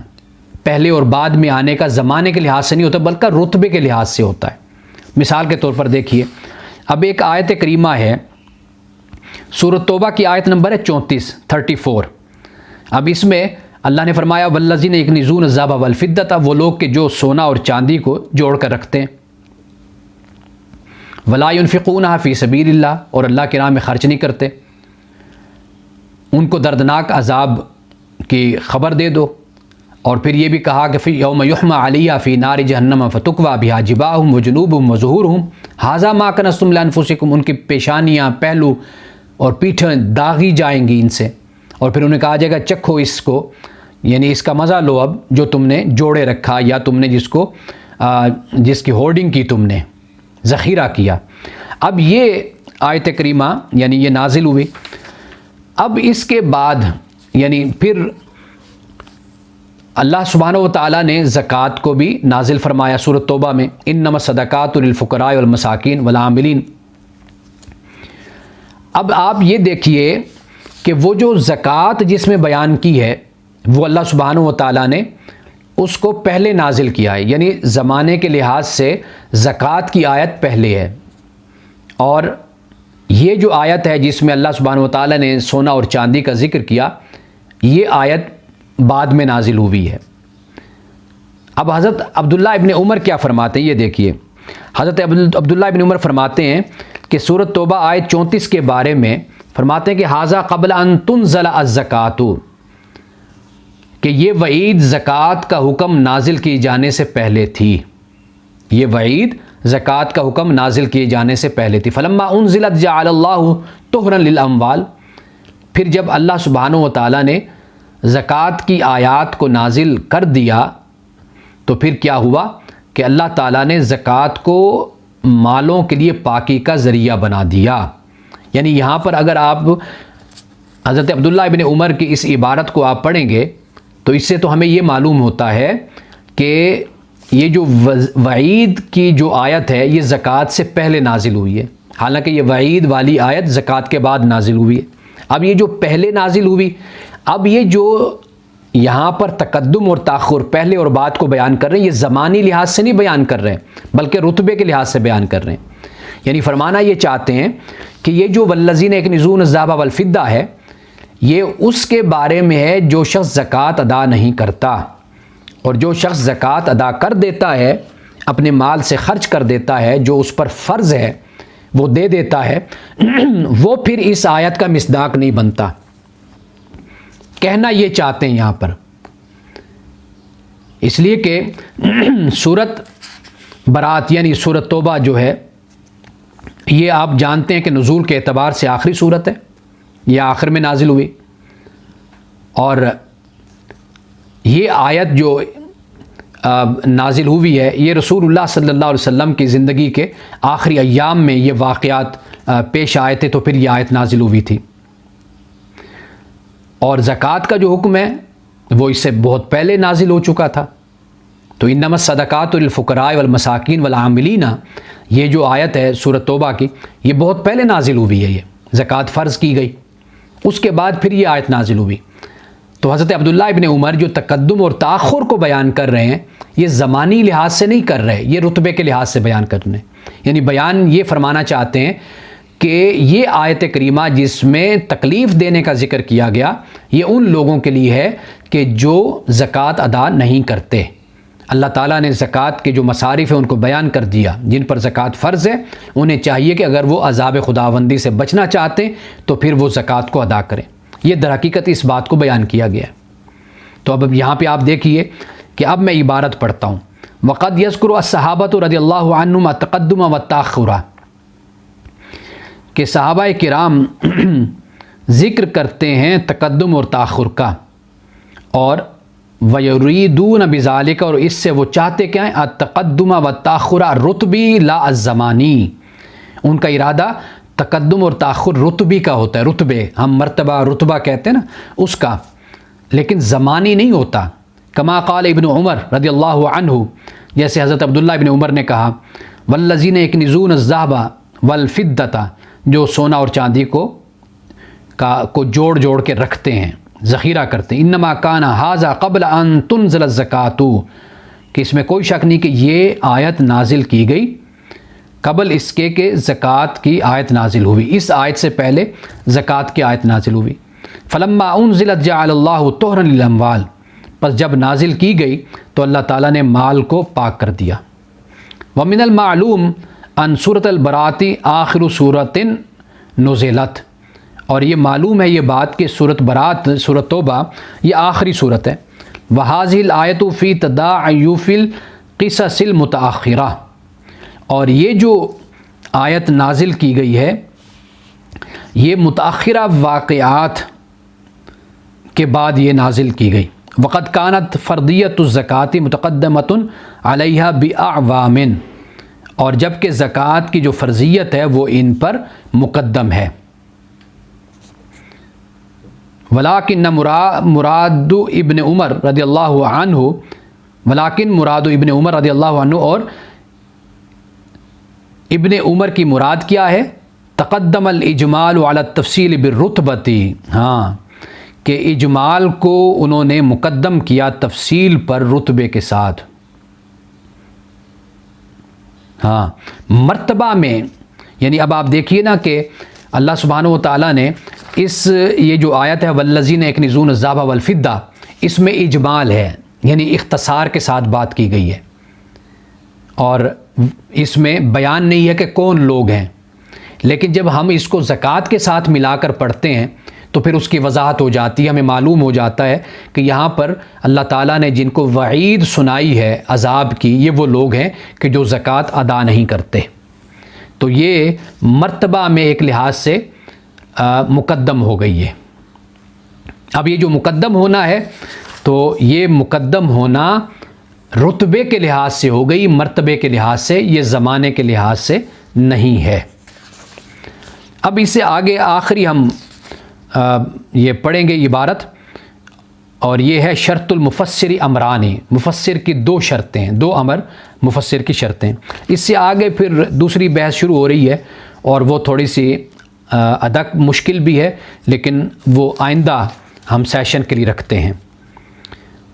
پہلے اور بعد میں آنے کا زمانے کے لحاظ سے نہیں ہوتا بلکہ رتبے کے لحاظ سے ہوتا ہے۔ مثال کے طور پر دیکھیے، اب ایک آیت کریمہ ہے سورۃ توبہ کی آیت نمبر ہے 34۔ اب اس میں اللہ نے فرمایا والذین یکنزون الذھب والفضۃ، وہ لوگ کہ جو سونا اور چاندی کو جوڑ کر رکھتے ہیں، ولا ينفقونها فی سبیل اللہ، اور اللہ کی راہ میں خرچ نہیں کرتے، ان کو دردناک عذاب کی خبر دے دو۔ اور پھر یہ بھی کہا کہ یوم یحمى علیہا فی نار جہنم فتکوی بہا جباہہم وجنوبہم وظہورہم ھذا ما کنزتم لانفسکم، ان کی پیشانیاں، پہلو اور پیٹھیں داغی جائیں گی ان سے، اور پھر انہیں کہا جائے گا چکھو اس کو، یعنی اس کا مزہ لو اب جو تم نے جوڑے رکھا یا تم نے جس کی ہورڈنگ کی تم نے ذخیرہ کیا۔ اب یہ آیت کریمہ یعنی یہ نازل ہوئی۔ اب اس کے بعد یعنی پھر اللہ سبحانہ و تعالیٰ نے زکوٰۃ کو بھی نازل فرمایا سورۃ توبہ میں، انما الصدقات للفقراء والمساکین والعاملین۔ اب آپ یہ دیکھیے کہ وہ جو زکوٰۃ جس میں بیان کی ہے وہ اللہ سبحانہ و تعالیٰ نے اس کو پہلے نازل کیا ہے، یعنی زمانے کے لحاظ سے زکوٰۃ کی آیت پہلے ہے، اور یہ جو آیت ہے جس میں اللہ سبحانہ و تعالیٰ نے سونا اور چاندی کا ذکر کیا، یہ آیت بعد میں نازل ہوئی ہے۔ اب حضرت عبداللہ ابن عمر کیا فرماتے ہیں، یہ دیکھیے، حضرت عبداللہ ابن عمر فرماتے ہیں کہ سورۃ توبہ آیت 34 کے بارے میں فرماتے ہیں کہ ھذا قبل ان تنزل الزکوٰۃ، کہ یہ وعید زکوٰۃ کا حکم نازل کیے جانے سے پہلے تھی، یہ وعید زکوٰۃ کا حکم نازل کیے جانے سے پہلے تھی۔ فلما انزلت جعل اللہ طہرا للاموال، پھر جب اللہ سبحانہ و تعالیٰ نے زکوٰۃ کی آیات کو نازل کر دیا تو پھر کیا ہوا کہ اللہ تعالیٰ نے زکوٰۃ کو مالوں کے لیے پاکی کا ذریعہ بنا دیا۔ یعنی یہاں پر اگر آپ حضرت عبداللہ ابن عمر کی اس عبارت کو آپ پڑھیں گے تو اس سے تو ہمیں یہ معلوم ہوتا ہے کہ یہ جو وعید کی جو آیت ہے یہ زکوٰۃ سے پہلے نازل ہوئی ہے، حالانکہ یہ وعید والی آیت زکوٰۃ کے بعد نازل ہوئی ہے۔ اب یہ جو پہلے نازل ہوئی، اب یہ جو یہاں پر تقدم اور تاخر پہلے اور بعد کو بیان کر رہے ہیں، یہ زمانی لحاظ سے نہیں بیان کر رہے ہیں بلکہ رتبے کے لحاظ سے بیان کر رہے ہیں۔ یعنی فرمانا یہ چاہتے ہیں کہ یہ جو والذین یکنزون الذھب والفضہ ہے، یہ اس کے بارے میں ہے جو شخص زکوٰۃ ادا نہیں کرتا، اور جو شخص زکوٰۃ ادا کر دیتا ہے، اپنے مال سے خرچ کر دیتا ہے، جو اس پر فرض ہے وہ دے دیتا ہے، وہ پھر اس آیت کا مصداق نہیں بنتا۔ کہنا یہ چاہتے ہیں یہاں پر، اس لیے کہ سورت برات یعنی سورت توبہ جو ہے یہ آپ جانتے ہیں کہ نزول کے اعتبار سے آخری سورت ہے، یہ آخر میں نازل ہوئی، اور یہ آیت جو نازل ہوئی ہے یہ رسول اللہ صلی اللہ علیہ وسلم کی زندگی کے آخری ایام میں یہ واقعات پیش آئے تھے، تو پھر یہ آیت نازل ہوئی تھی۔ اور زکوٰۃ کا جو حکم ہے وہ اس سے بہت پہلے نازل ہو چکا تھا۔ تو انما الصدقات للفقراء والمساکین والعاملین، یہ جو آیت ہے سورۃ توبہ کی، یہ بہت پہلے نازل ہوئی ہے، یہ زکوٰۃ فرض کی گئی اس کے بعد پھر یہ آیت نازل ہوئی۔ تو حضرت عبداللہ ابن عمر جو تقدم اور تاخر کو بیان کر رہے ہیں، یہ زمانی لحاظ سے نہیں کر رہے، یہ رتبے کے لحاظ سے بیان کر رہے ہیں۔ یعنی بیان یہ فرمانا چاہتے ہیں کہ یہ آیت کریمہ جس میں تکلیف دینے کا ذکر کیا گیا، یہ ان لوگوں کے لیے ہے کہ جو زکوٰۃ ادا نہیں کرتے۔ اللہ تعالیٰ نے زکوٰۃ کے جو مصارف ہیں ان کو بیان کر دیا، جن پر زکوٰۃ فرض ہے انہیں چاہیے کہ اگر وہ عذاب خداوندی سے بچنا چاہتے ہیں تو پھر وہ زکوٰۃ کو ادا کریں۔ یہ در حقیقت اس بات کو بیان کیا گیا ہے۔ تو اب یہاں پہ آپ دیکھیے کہ اب میں عبارت پڑھتا ہوں، وقد یذکر الصحابۃ رضی اللہ عنہم التقدم والتاخر، کہ صحابہ کرام ذکر کرتے ہیں تقدم اور تاخر کا، اور وَيُرِيدُونَ بِذَلِكَ، اور اس سے وہ چاہتے کیا ہیں، التقدم والتاخر رتبی لا الزمانی، ان کا ارادہ تقدم اور تاخر رتبی کا ہوتا ہے، رتبے ہم مرتبہ رتبہ کہتے ہیں نا اس کا، لیکن زمانی نہیں ہوتا۔ کما قال ابن عمر رضی اللہ عنہ، جیسے حضرت عبداللہ ابن عمر نے کہا، والذین یکنزون الذهب والفضة، جو سونا اور چاندی کو جوڑ جوڑ کے رکھتے ہیں، ذخیرہ کرتے ہیں، انما کان ھذا قبل ان تنزل الزکاۃ، کہ اس میں کوئی شک نہیں کہ یہ آیت نازل کی گئی قبل اس کے کہ زکوٰۃ کی آیت نازل ہوئی، اس آیت سے پہلے زکوٰۃ کی آیت نازل ہوئی۔ فلما انزلت جعل اللہ طہرا للاموال، پس جب نازل کی گئی تو اللہ تعالیٰ نے مال کو پاک کر دیا۔ ومن المعلوم ان سورۃ البراۃ آخر سورۃ نزلت، اور یہ معلوم ہے یہ بات کہ سورۃ برات، سورۃ توبہ یہ آخری سورت ہے۔ وہذہ الآیۃ فی تداعیف القصص المتأخرہ، اور یہ جو آیت نازل کی گئی ہے یہ متأخرہ واقعات کے بعد یہ نازل کی گئی۔ وقد کانت فردیت الزکاۃ متقدمۃ علیہا باعوام، اور جبکہ زکوٰۃ کی جو فرضیت ہے وہ ان پر مقدم ہے۔ ولیکن مراد ابن عمر رضی اللہ عنہ، ولیکن مراد ابن عمر رضی اللہ عنہ، اور ابن عمر کی مراد کیا ہے، تقدم الاجمال علی التفصیل بالرتبۃ، ہاں کہ اجمال کو انہوں نے مقدم کیا تفصیل پر رتبے کے ساتھ۔ ہاں مرتبہ میں، یعنی اب آپ دیکھیے نا کہ اللہ سبحانہ و تعالیٰ نے یہ جو آیت ہے والذین یکنزون الذهب والفضة، اس میں اجمال ہے، یعنی اختصار کے ساتھ بات کی گئی ہے، اور اس میں بیان نہیں ہے کہ کون لوگ ہیں۔ لیکن جب ہم اس کو زکوٰۃ کے ساتھ ملا کر پڑھتے ہیں تو پھر اس کی وضاحت ہو جاتی ہے، ہمیں معلوم ہو جاتا ہے کہ یہاں پر اللہ تعالیٰ نے جن کو وعید سنائی ہے عذاب کی، یہ وہ لوگ ہیں کہ جو زکوٰۃ ادا نہیں کرتے۔ تو یہ مرتبہ میں ایک لحاظ سے مقدم ہو گئی ہے۔ اب یہ جو مقدم ہونا ہے تو یہ مقدم ہونا رتبے کے لحاظ سے ہو گئی، مرتبے کے لحاظ سے، یہ زمانے کے لحاظ سے نہیں ہے۔ اب اس سے آگے آخری ہم یہ پڑھیں گے عبارت، اور یہ ہے شرط المفسر امرانی، مفسر کی دو شرطیں ہیں، دو امر مفسر کی شرطیں۔ اس سے آگے پھر دوسری بحث شروع ہو رہی ہے، اور وہ تھوڑی سی ادق مشکل بھی ہے، لیکن وہ آئندہ ہم سیشن کے لیے رکھتے ہیں۔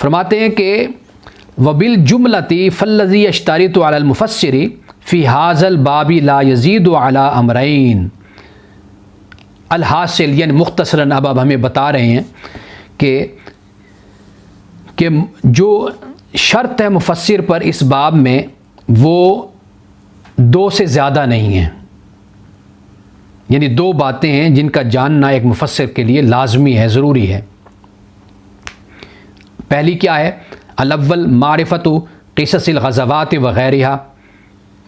فرماتے ہیں کہ وَبِالْجُمْلَةِ فَالَّذِي يَشْتَرِطُ عَلَى الْمُفَسِّرِ فِي هَذَا الْبَابِ لَا يَزِيدُ عَلَى أَمْرَيْنِ الحاصل، یعنی مختصراً اب ہمیں بتا رہے ہیں کہ جو شرط ہے مفسر پر اس باب میں وہ دو سے زیادہ نہیں ہیں، یعنی دو باتیں ہیں جن کا جاننا ایک مفسر کے لیے لازمی ہے، ضروری ہے۔ پہلی کیا ہے، الاول معرفت قصص الغزوات وغیرہ،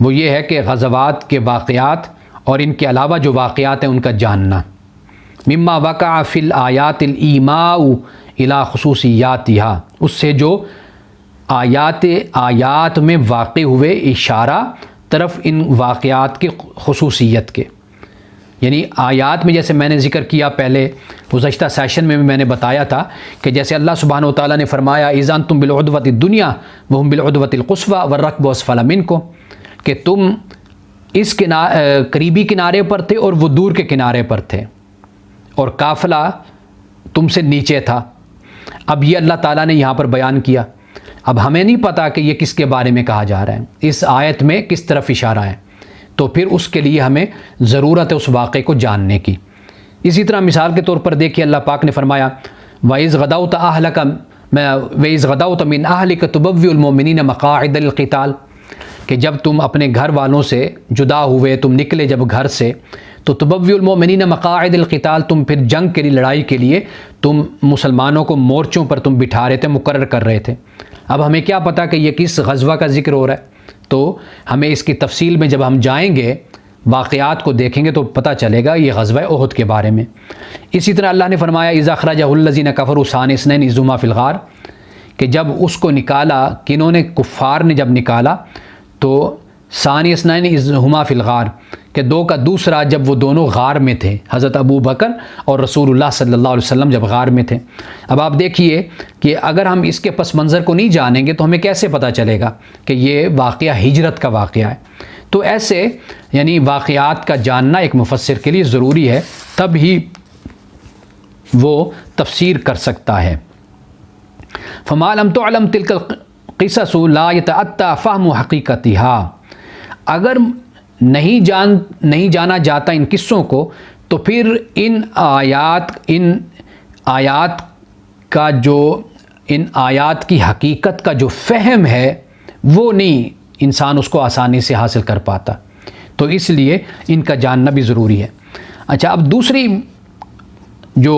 وہ یہ ہے کہ غزوات کے واقعات اور ان کے علاوہ جو واقعات ہیں ان کا جاننا۔ مما وقع فی الآیات الایماء الی خصوصیاتها، اس سے جو آیات میں واقع ہوئے اشارہ طرف ان واقعات کی خصوصیت کے، یعنی آیات میں جیسے میں نے ذکر کیا پہلے گزشتہ سیشن میں بھی میں نے بتایا تھا کہ جیسے اللہ سبحانہ و تعالیٰ نے فرمایا اذا انتم بالعدوۃ الدنیا وهم بالعدوۃ القصویٰ والرکب اسفل منکم، کہ تم اس قریبی کنارے پر تھے اور وہ دور کے کنارے پر تھے، اور قافلہ تم سے نیچے تھا۔ اب یہ اللہ تعالیٰ نے یہاں پر بیان کیا۔ اب ہمیں نہیں پتہ کہ یہ کس کے بارے میں کہا جا رہا ہے، اس آیت میں کس طرف اشارہ ہے، تو پھر اس کے لیے ہمیں ضرورت ہے اس واقعے کو جاننے کی۔ اسی طرح مثال کے طور پر دیکھیے اللہ پاک نے فرمایا وَإِذْ غَدَوْتَ مِنْ أَهْلِكَ تُبَوِّئُ الْمُؤْمِنِينَ مَقَاعِدَ لِلْقِتَالِ، کہ جب تم اپنے گھر والوں سے جدا ہوئے، تم نکلے جب گھر سے، تو تُبَوِّئُ الْمُؤْمِنِينَ مَقَاعِدَ الْقِتَالِ، تم پھر جنگ کے لیے، لڑائی کے لیے تم مسلمانوں کو مورچوں پر تم بٹھا رہے تھے، مقرر کر رہے تھے۔ اب ہمیں کیا پتہ کہ یہ کس غزوہ کا ذکر ہو رہا ہے، تو ہمیں اس کی تفصیل میں جب ہم جائیں گے، واقعات کو دیکھیں گے تو پتہ چلے گا یہ غزوہ احد کے بارے میں۔ اسی طرح اللہ نے فرمایا اذا اخرجہ الذین کفروا ثانی اثنین اذ ہما فی الغار، کہ جب اس کو نکالا، کنہوں نے؟ کفار نے جب نکالا، تو ثانی اثنین اذ ہما فی الغار، کہ دو کا دوسرا جب وہ دونوں غار میں تھے، حضرت ابو بکر اور رسول اللہ صلی اللہ علیہ وسلم جب غار میں تھے۔ اب آپ دیکھیے کہ اگر ہم اس کے پس منظر کو نہیں جانیں گے تو ہمیں کیسے پتہ چلے گا کہ یہ واقعہ ہجرت کا واقعہ ہے؟ تو ایسے یعنی واقعات کا جاننا ایک مفسر کے لیے ضروری ہے، تب ہی وہ تفسیر کر سکتا ہے۔ فَمَا لَمْ تُعْلَمْ تِلْكَ الْقِصَصُ لَا يَتَأَتَّى فَهْمُ حَقِيقَتِهَا، اگر نہیں جانا جاتا ان قصوں کو تو پھر ان آیات کی حقیقت کا جو فہم ہے وہ نہیں انسان اس کو آسانی سے حاصل کر پاتا، تو اس لیے ان کا جاننا بھی ضروری ہے۔ اچھا، اب دوسری جو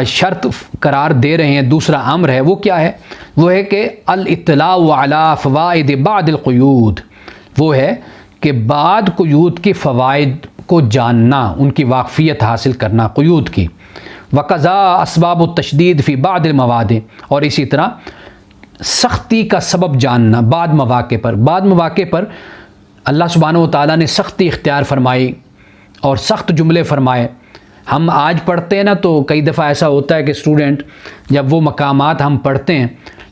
شرط قرار دے رہے ہیں، دوسرا امر ہے، وہ کیا ہے؟ وہ ہے کہ الاطلاع علی فوائد بعض القیود، وہ ہے کہ بعض قیود کے فوائد کو جاننا، ان کی واقفیت حاصل کرنا قیود کی۔ وقضاء اسباب التشدید فی بعض المواد، اور اسی طرح سختی کا سبب جاننا بعض مواقع پر اللہ سبحانہ و تعالیٰ نے سختی اختیار فرمائی اور سخت جملے فرمائے۔ ہم آج پڑھتے ہیں نا، تو کئی دفعہ ایسا ہوتا ہے کہ اسٹوڈنٹ جب وہ مقامات ہم پڑھتے ہیں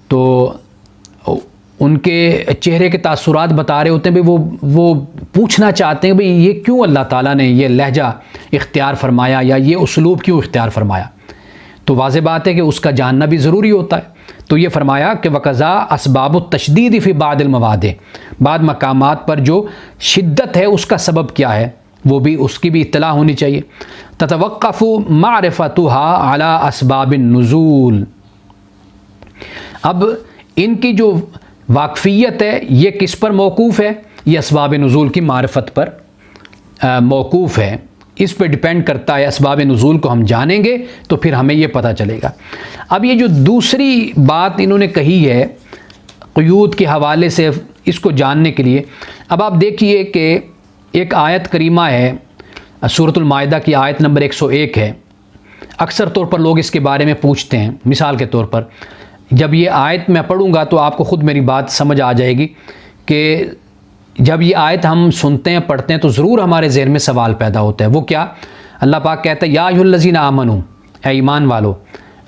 تو ان کے چہرے کے تاثرات بتا رہے ہوتے ہیں، وہ پوچھنا چاہتے ہیں بھئی یہ کیوں اللہ تعالیٰ نے یہ لہجہ اختیار فرمایا یا یہ اسلوب کیوں اختیار فرمایا؟ تو واضح بات ہے کہ اس کا جاننا بھی ضروری ہوتا ہے۔ تو یہ فرمایا کہ وقضاء اسباب التشدید فی بعض المواد، بعض مقامات پر جو شدت ہے اس کا سبب کیا ہے، وہ بھی اس کی بھی اطلاع ہونی چاہیے۔ تتوقف معرفتها علی اسباب النزول، اب ان کی جو واقفیت ہے یہ کس پر موقوف ہے؟ یہ اسباب نزول کی معرفت پر موقوف ہے، اس پہ ڈیپینڈ کرتا ہے۔ اسباب نزول کو ہم جانیں گے تو پھر ہمیں یہ پتہ چلے گا۔ اب یہ جو دوسری بات انہوں نے کہی ہے قیود کے حوالے سے اس کو جاننے کے لیے، اب آپ دیکھیے کہ ایک آیت کریمہ ہے، سورۃ المائدہ کی آیت نمبر 101 ہے۔ اکثر طور پر لوگ اس کے بارے میں پوچھتے ہیں۔ مثال کے طور پر جب یہ آیت میں پڑھوں گا تو آپ کو خود میری بات سمجھ آ جائے گی کہ جب یہ آیت ہم سنتے ہیں، پڑھتے ہیں، تو ضرور ہمارے ذہن میں سوال پیدا ہوتا ہے۔ وہ کیا؟ اللہ پاک کہتا ہے یا ایھا الذین آمنوا، اے ایمان والو،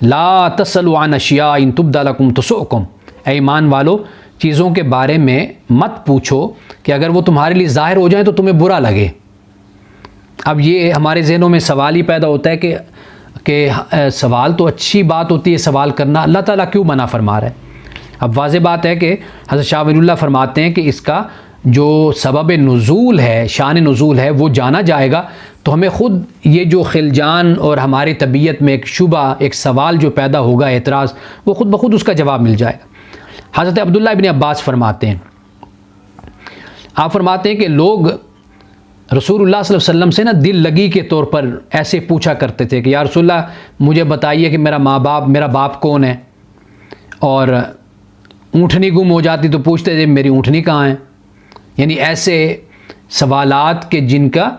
لا تسألوا عن اشیاء ان تبد لکم تسؤکم، اے ایمان والو چیزوں کے بارے میں مت پوچھو کہ اگر وہ تمہارے لیے ظاہر ہو جائیں تو تمہیں برا لگے۔ اب یہ ہمارے ذہنوں میں سوال ہی پیدا ہوتا ہے کہ سوال تو اچھی بات ہوتی ہے سوال کرنا، اللہ تعالیٰ کیوں منع فرما رہا ہے؟ اب واضح بات ہے کہ حضرت شاہ ولی اللہ فرماتے ہیں کہ اس کا جو سبب نزول ہے، شان نزول ہے، وہ جانا جائے گا تو ہمیں خود یہ جو خلجان اور ہماری طبیعت میں ایک شبہ، ایک سوال جو پیدا ہوگا، اعتراض، وہ خود بخود اس کا جواب مل جائے گا۔ حضرت عبداللہ ابن عباس فرماتے ہیں، آپ فرماتے ہیں کہ لوگ رسول اللہ صلی اللہ علیہ وسلم سے نا دل لگی کے طور پر ایسے پوچھا کرتے تھے کہ یا رسول اللہ مجھے بتائیے کہ میرا باپ کون ہے، اور اونٹنی گم ہو جاتی تو پوچھتے تھے میری اونٹنی کہاں ہے۔ یعنی ایسے سوالات کے جن کا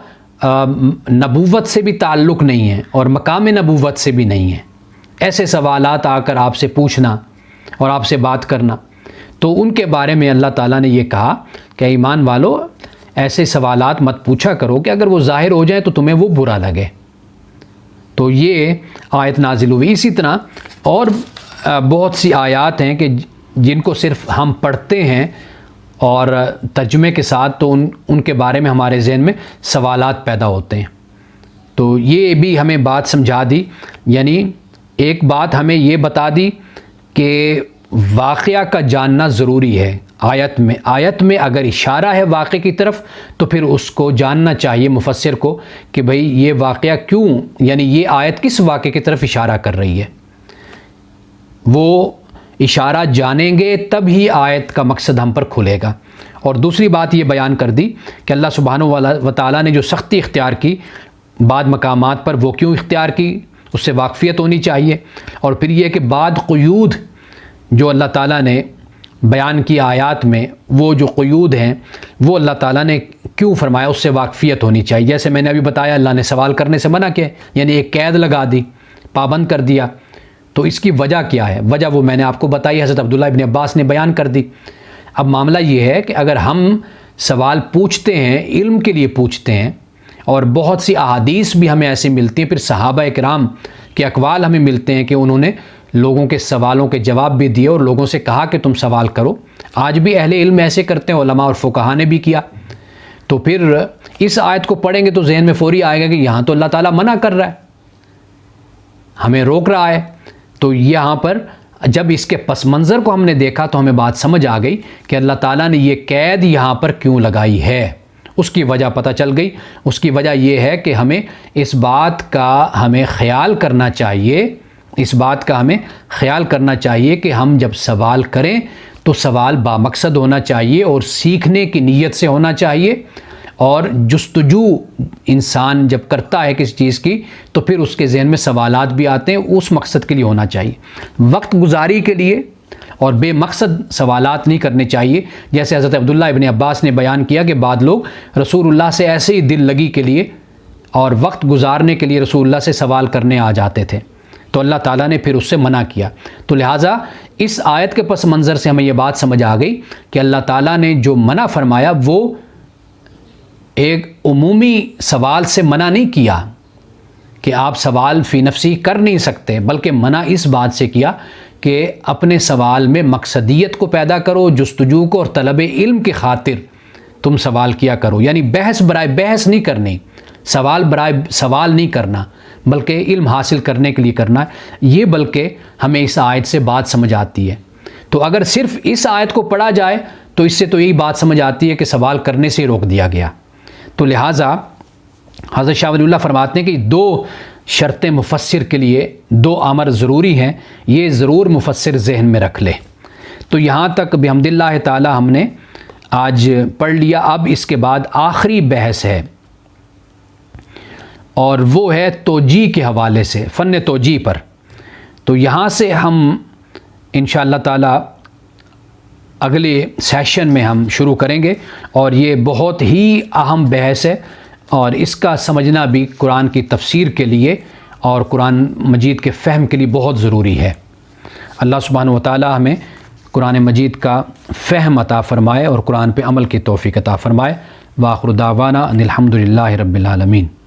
نبوت سے بھی تعلق نہیں ہے اور مقام نبوت سے بھی نہیں ہے، ایسے سوالات آ کر آپ سے پوچھنا اور آپ سے بات کرنا، تو ان کے بارے میں اللہ تعالیٰ نے یہ کہا کہ ایمان والو ایسے سوالات مت پوچھا کرو کہ اگر وہ ظاہر ہو جائیں تو تمہیں وہ برا لگے۔ تو یہ آیت نازل ہوئی۔ اسی طرح اور بہت سی آیات ہیں کہ جن کو صرف ہم پڑھتے ہیں اور ترجمے کے ساتھ، تو ان کے بارے میں ہمارے ذہن میں سوالات پیدا ہوتے ہیں۔ تو یہ بھی ہمیں بات سمجھا دی، یعنی ایک بات ہمیں یہ بتا دی کہ واقعہ کا جاننا ضروری ہے آیت میں اگر اشارہ ہے واقعے کی طرف تو پھر اس کو جاننا چاہیے مفسر کو کہ بھئی یہ واقعہ کیوں، یعنی یہ آیت کس واقعے کی طرف اشارہ کر رہی ہے۔ وہ اشارہ جانیں گے تب ہی آیت کا مقصد ہم پر کھلے گا۔ اور دوسری بات یہ بیان کر دی کہ اللہ سبحانہ و تعالیٰ نے جو سختی اختیار کی بعض مقامات پر، وہ کیوں اختیار کی، اس سے واقفیت ہونی چاہیے۔ اور پھر یہ کہ بعض قیود جو اللہ تعالیٰ نے بیان کی آیات میں، وہ جو قیود ہیں وہ اللہ تعالیٰ نے کیوں فرمایا، اس سے واقفیت ہونی چاہیے۔ جیسے میں نے ابھی بتایا اللہ نے سوال کرنے سے منع کیا، یعنی ایک قید لگا دی، پابند کر دیا، تو اس کی وجہ کیا ہے؟ وجہ وہ میں نے آپ کو بتائی، حضرت عبداللہ ابن عباس نے بیان کر دی۔ اب معاملہ یہ ہے کہ اگر ہم سوال پوچھتے ہیں، علم کے لیے پوچھتے ہیں، اور بہت سی احادیث بھی ہمیں ایسی ملتی ہیں، پھر صحابہ کرام کے اقوال ہمیں ملتے ہیں کہ انہوں نے لوگوں کے سوالوں کے جواب بھی دیے اور لوگوں سے کہا کہ تم سوال کرو۔ آج بھی اہل علم ایسے کرتے ہیں، علماء اور فقہاء نے بھی کیا۔ تو پھر اس آیت کو پڑھیں گے تو ذہن میں فوری آئے گا کہ یہاں تو اللہ تعالیٰ منع کر رہا ہے، ہمیں روک رہا ہے۔ تو یہاں پر جب اس کے پس منظر کو ہم نے دیکھا تو ہمیں بات سمجھ آ گئی کہ اللہ تعالیٰ نے یہ قید یہاں پر کیوں لگائی ہے، اس کی وجہ پتہ چل گئی۔ اس کی وجہ یہ ہے کہ ہمیں اس بات کا خیال کرنا چاہیے کہ ہم جب سوال کریں تو سوال بامقصد ہونا چاہیے اور سیکھنے کی نیت سے ہونا چاہیے، اور جستجو انسان جب کرتا ہے کسی چیز کی تو پھر اس کے ذہن میں سوالات بھی آتے ہیں، اس مقصد کے لیے ہونا چاہیے، وقت گزاری کے لیے اور بے مقصد سوالات نہیں کرنے چاہیے۔ جیسے حضرت عبداللہ ابن عباس نے بیان کیا کہ بعض لوگ رسول اللہ سے ایسے ہی دل لگی کے لیے اور وقت گزارنے کے لیے رسول اللہ سے سوال کرنے آ جاتے تھے، تو اللہ تعالیٰ نے پھر اس سے منع کیا۔ تو لہٰذا اس آیت کے پس منظر سے ہمیں یہ بات سمجھ آ گئی کہ اللہ تعالیٰ نے جو منع فرمایا وہ ایک عمومی سوال سے منع نہیں کیا کہ آپ سوال فی نفسی کر نہیں سکتے، بلکہ منع اس بات سے کیا کہ اپنے سوال میں مقصدیت کو پیدا کرو، جستجو کو اور طلب علم کی خاطر تم سوال کیا کرو، یعنی بحث برائے بحث نہیں کرنی، سوال برائے سوال نہیں کرنا، بلکہ علم حاصل کرنے کے لیے کرنا ہے۔ یہ بلکہ ہمیں اس آیت سے بات سمجھ آتی ہے۔ تو اگر صرف اس آیت کو پڑھا جائے تو اس سے تو یہی بات سمجھ آتی ہے کہ سوال کرنے سے روک دیا گیا۔ تو لہٰذا حضرت شاہ ولی اللہ فرماتے ہیں کہ دو شرطیں مفسر کے لیے، دو امر ضروری ہیں، یہ ضرور مفسر ذہن میں رکھ لے۔ تو یہاں تک بحمد اللہ تعالی ہم نے آج پڑھ لیا۔ اب اس کے بعد آخری بحث ہے اور وہ ہے توجیہ کے حوالے سے، فن توجیہ پر۔ تو یہاں سے ہم انشاءاللہ تعالی اگلے سیشن میں ہم شروع کریں گے، اور یہ بہت ہی اہم بحث ہے اور اس کا سمجھنا بھی قرآن کی تفسیر کے لیے اور قرآن مجید کے فہم کے لیے بہت ضروری ہے۔ اللہ سبحانہ و تعالی ہمیں قرآن مجید کا فہم عطا فرمائے اور قرآن پہ عمل کی توفیق عطا فرمائے۔ وآخر دعوانا ان الحمد للہ رب العالمین۔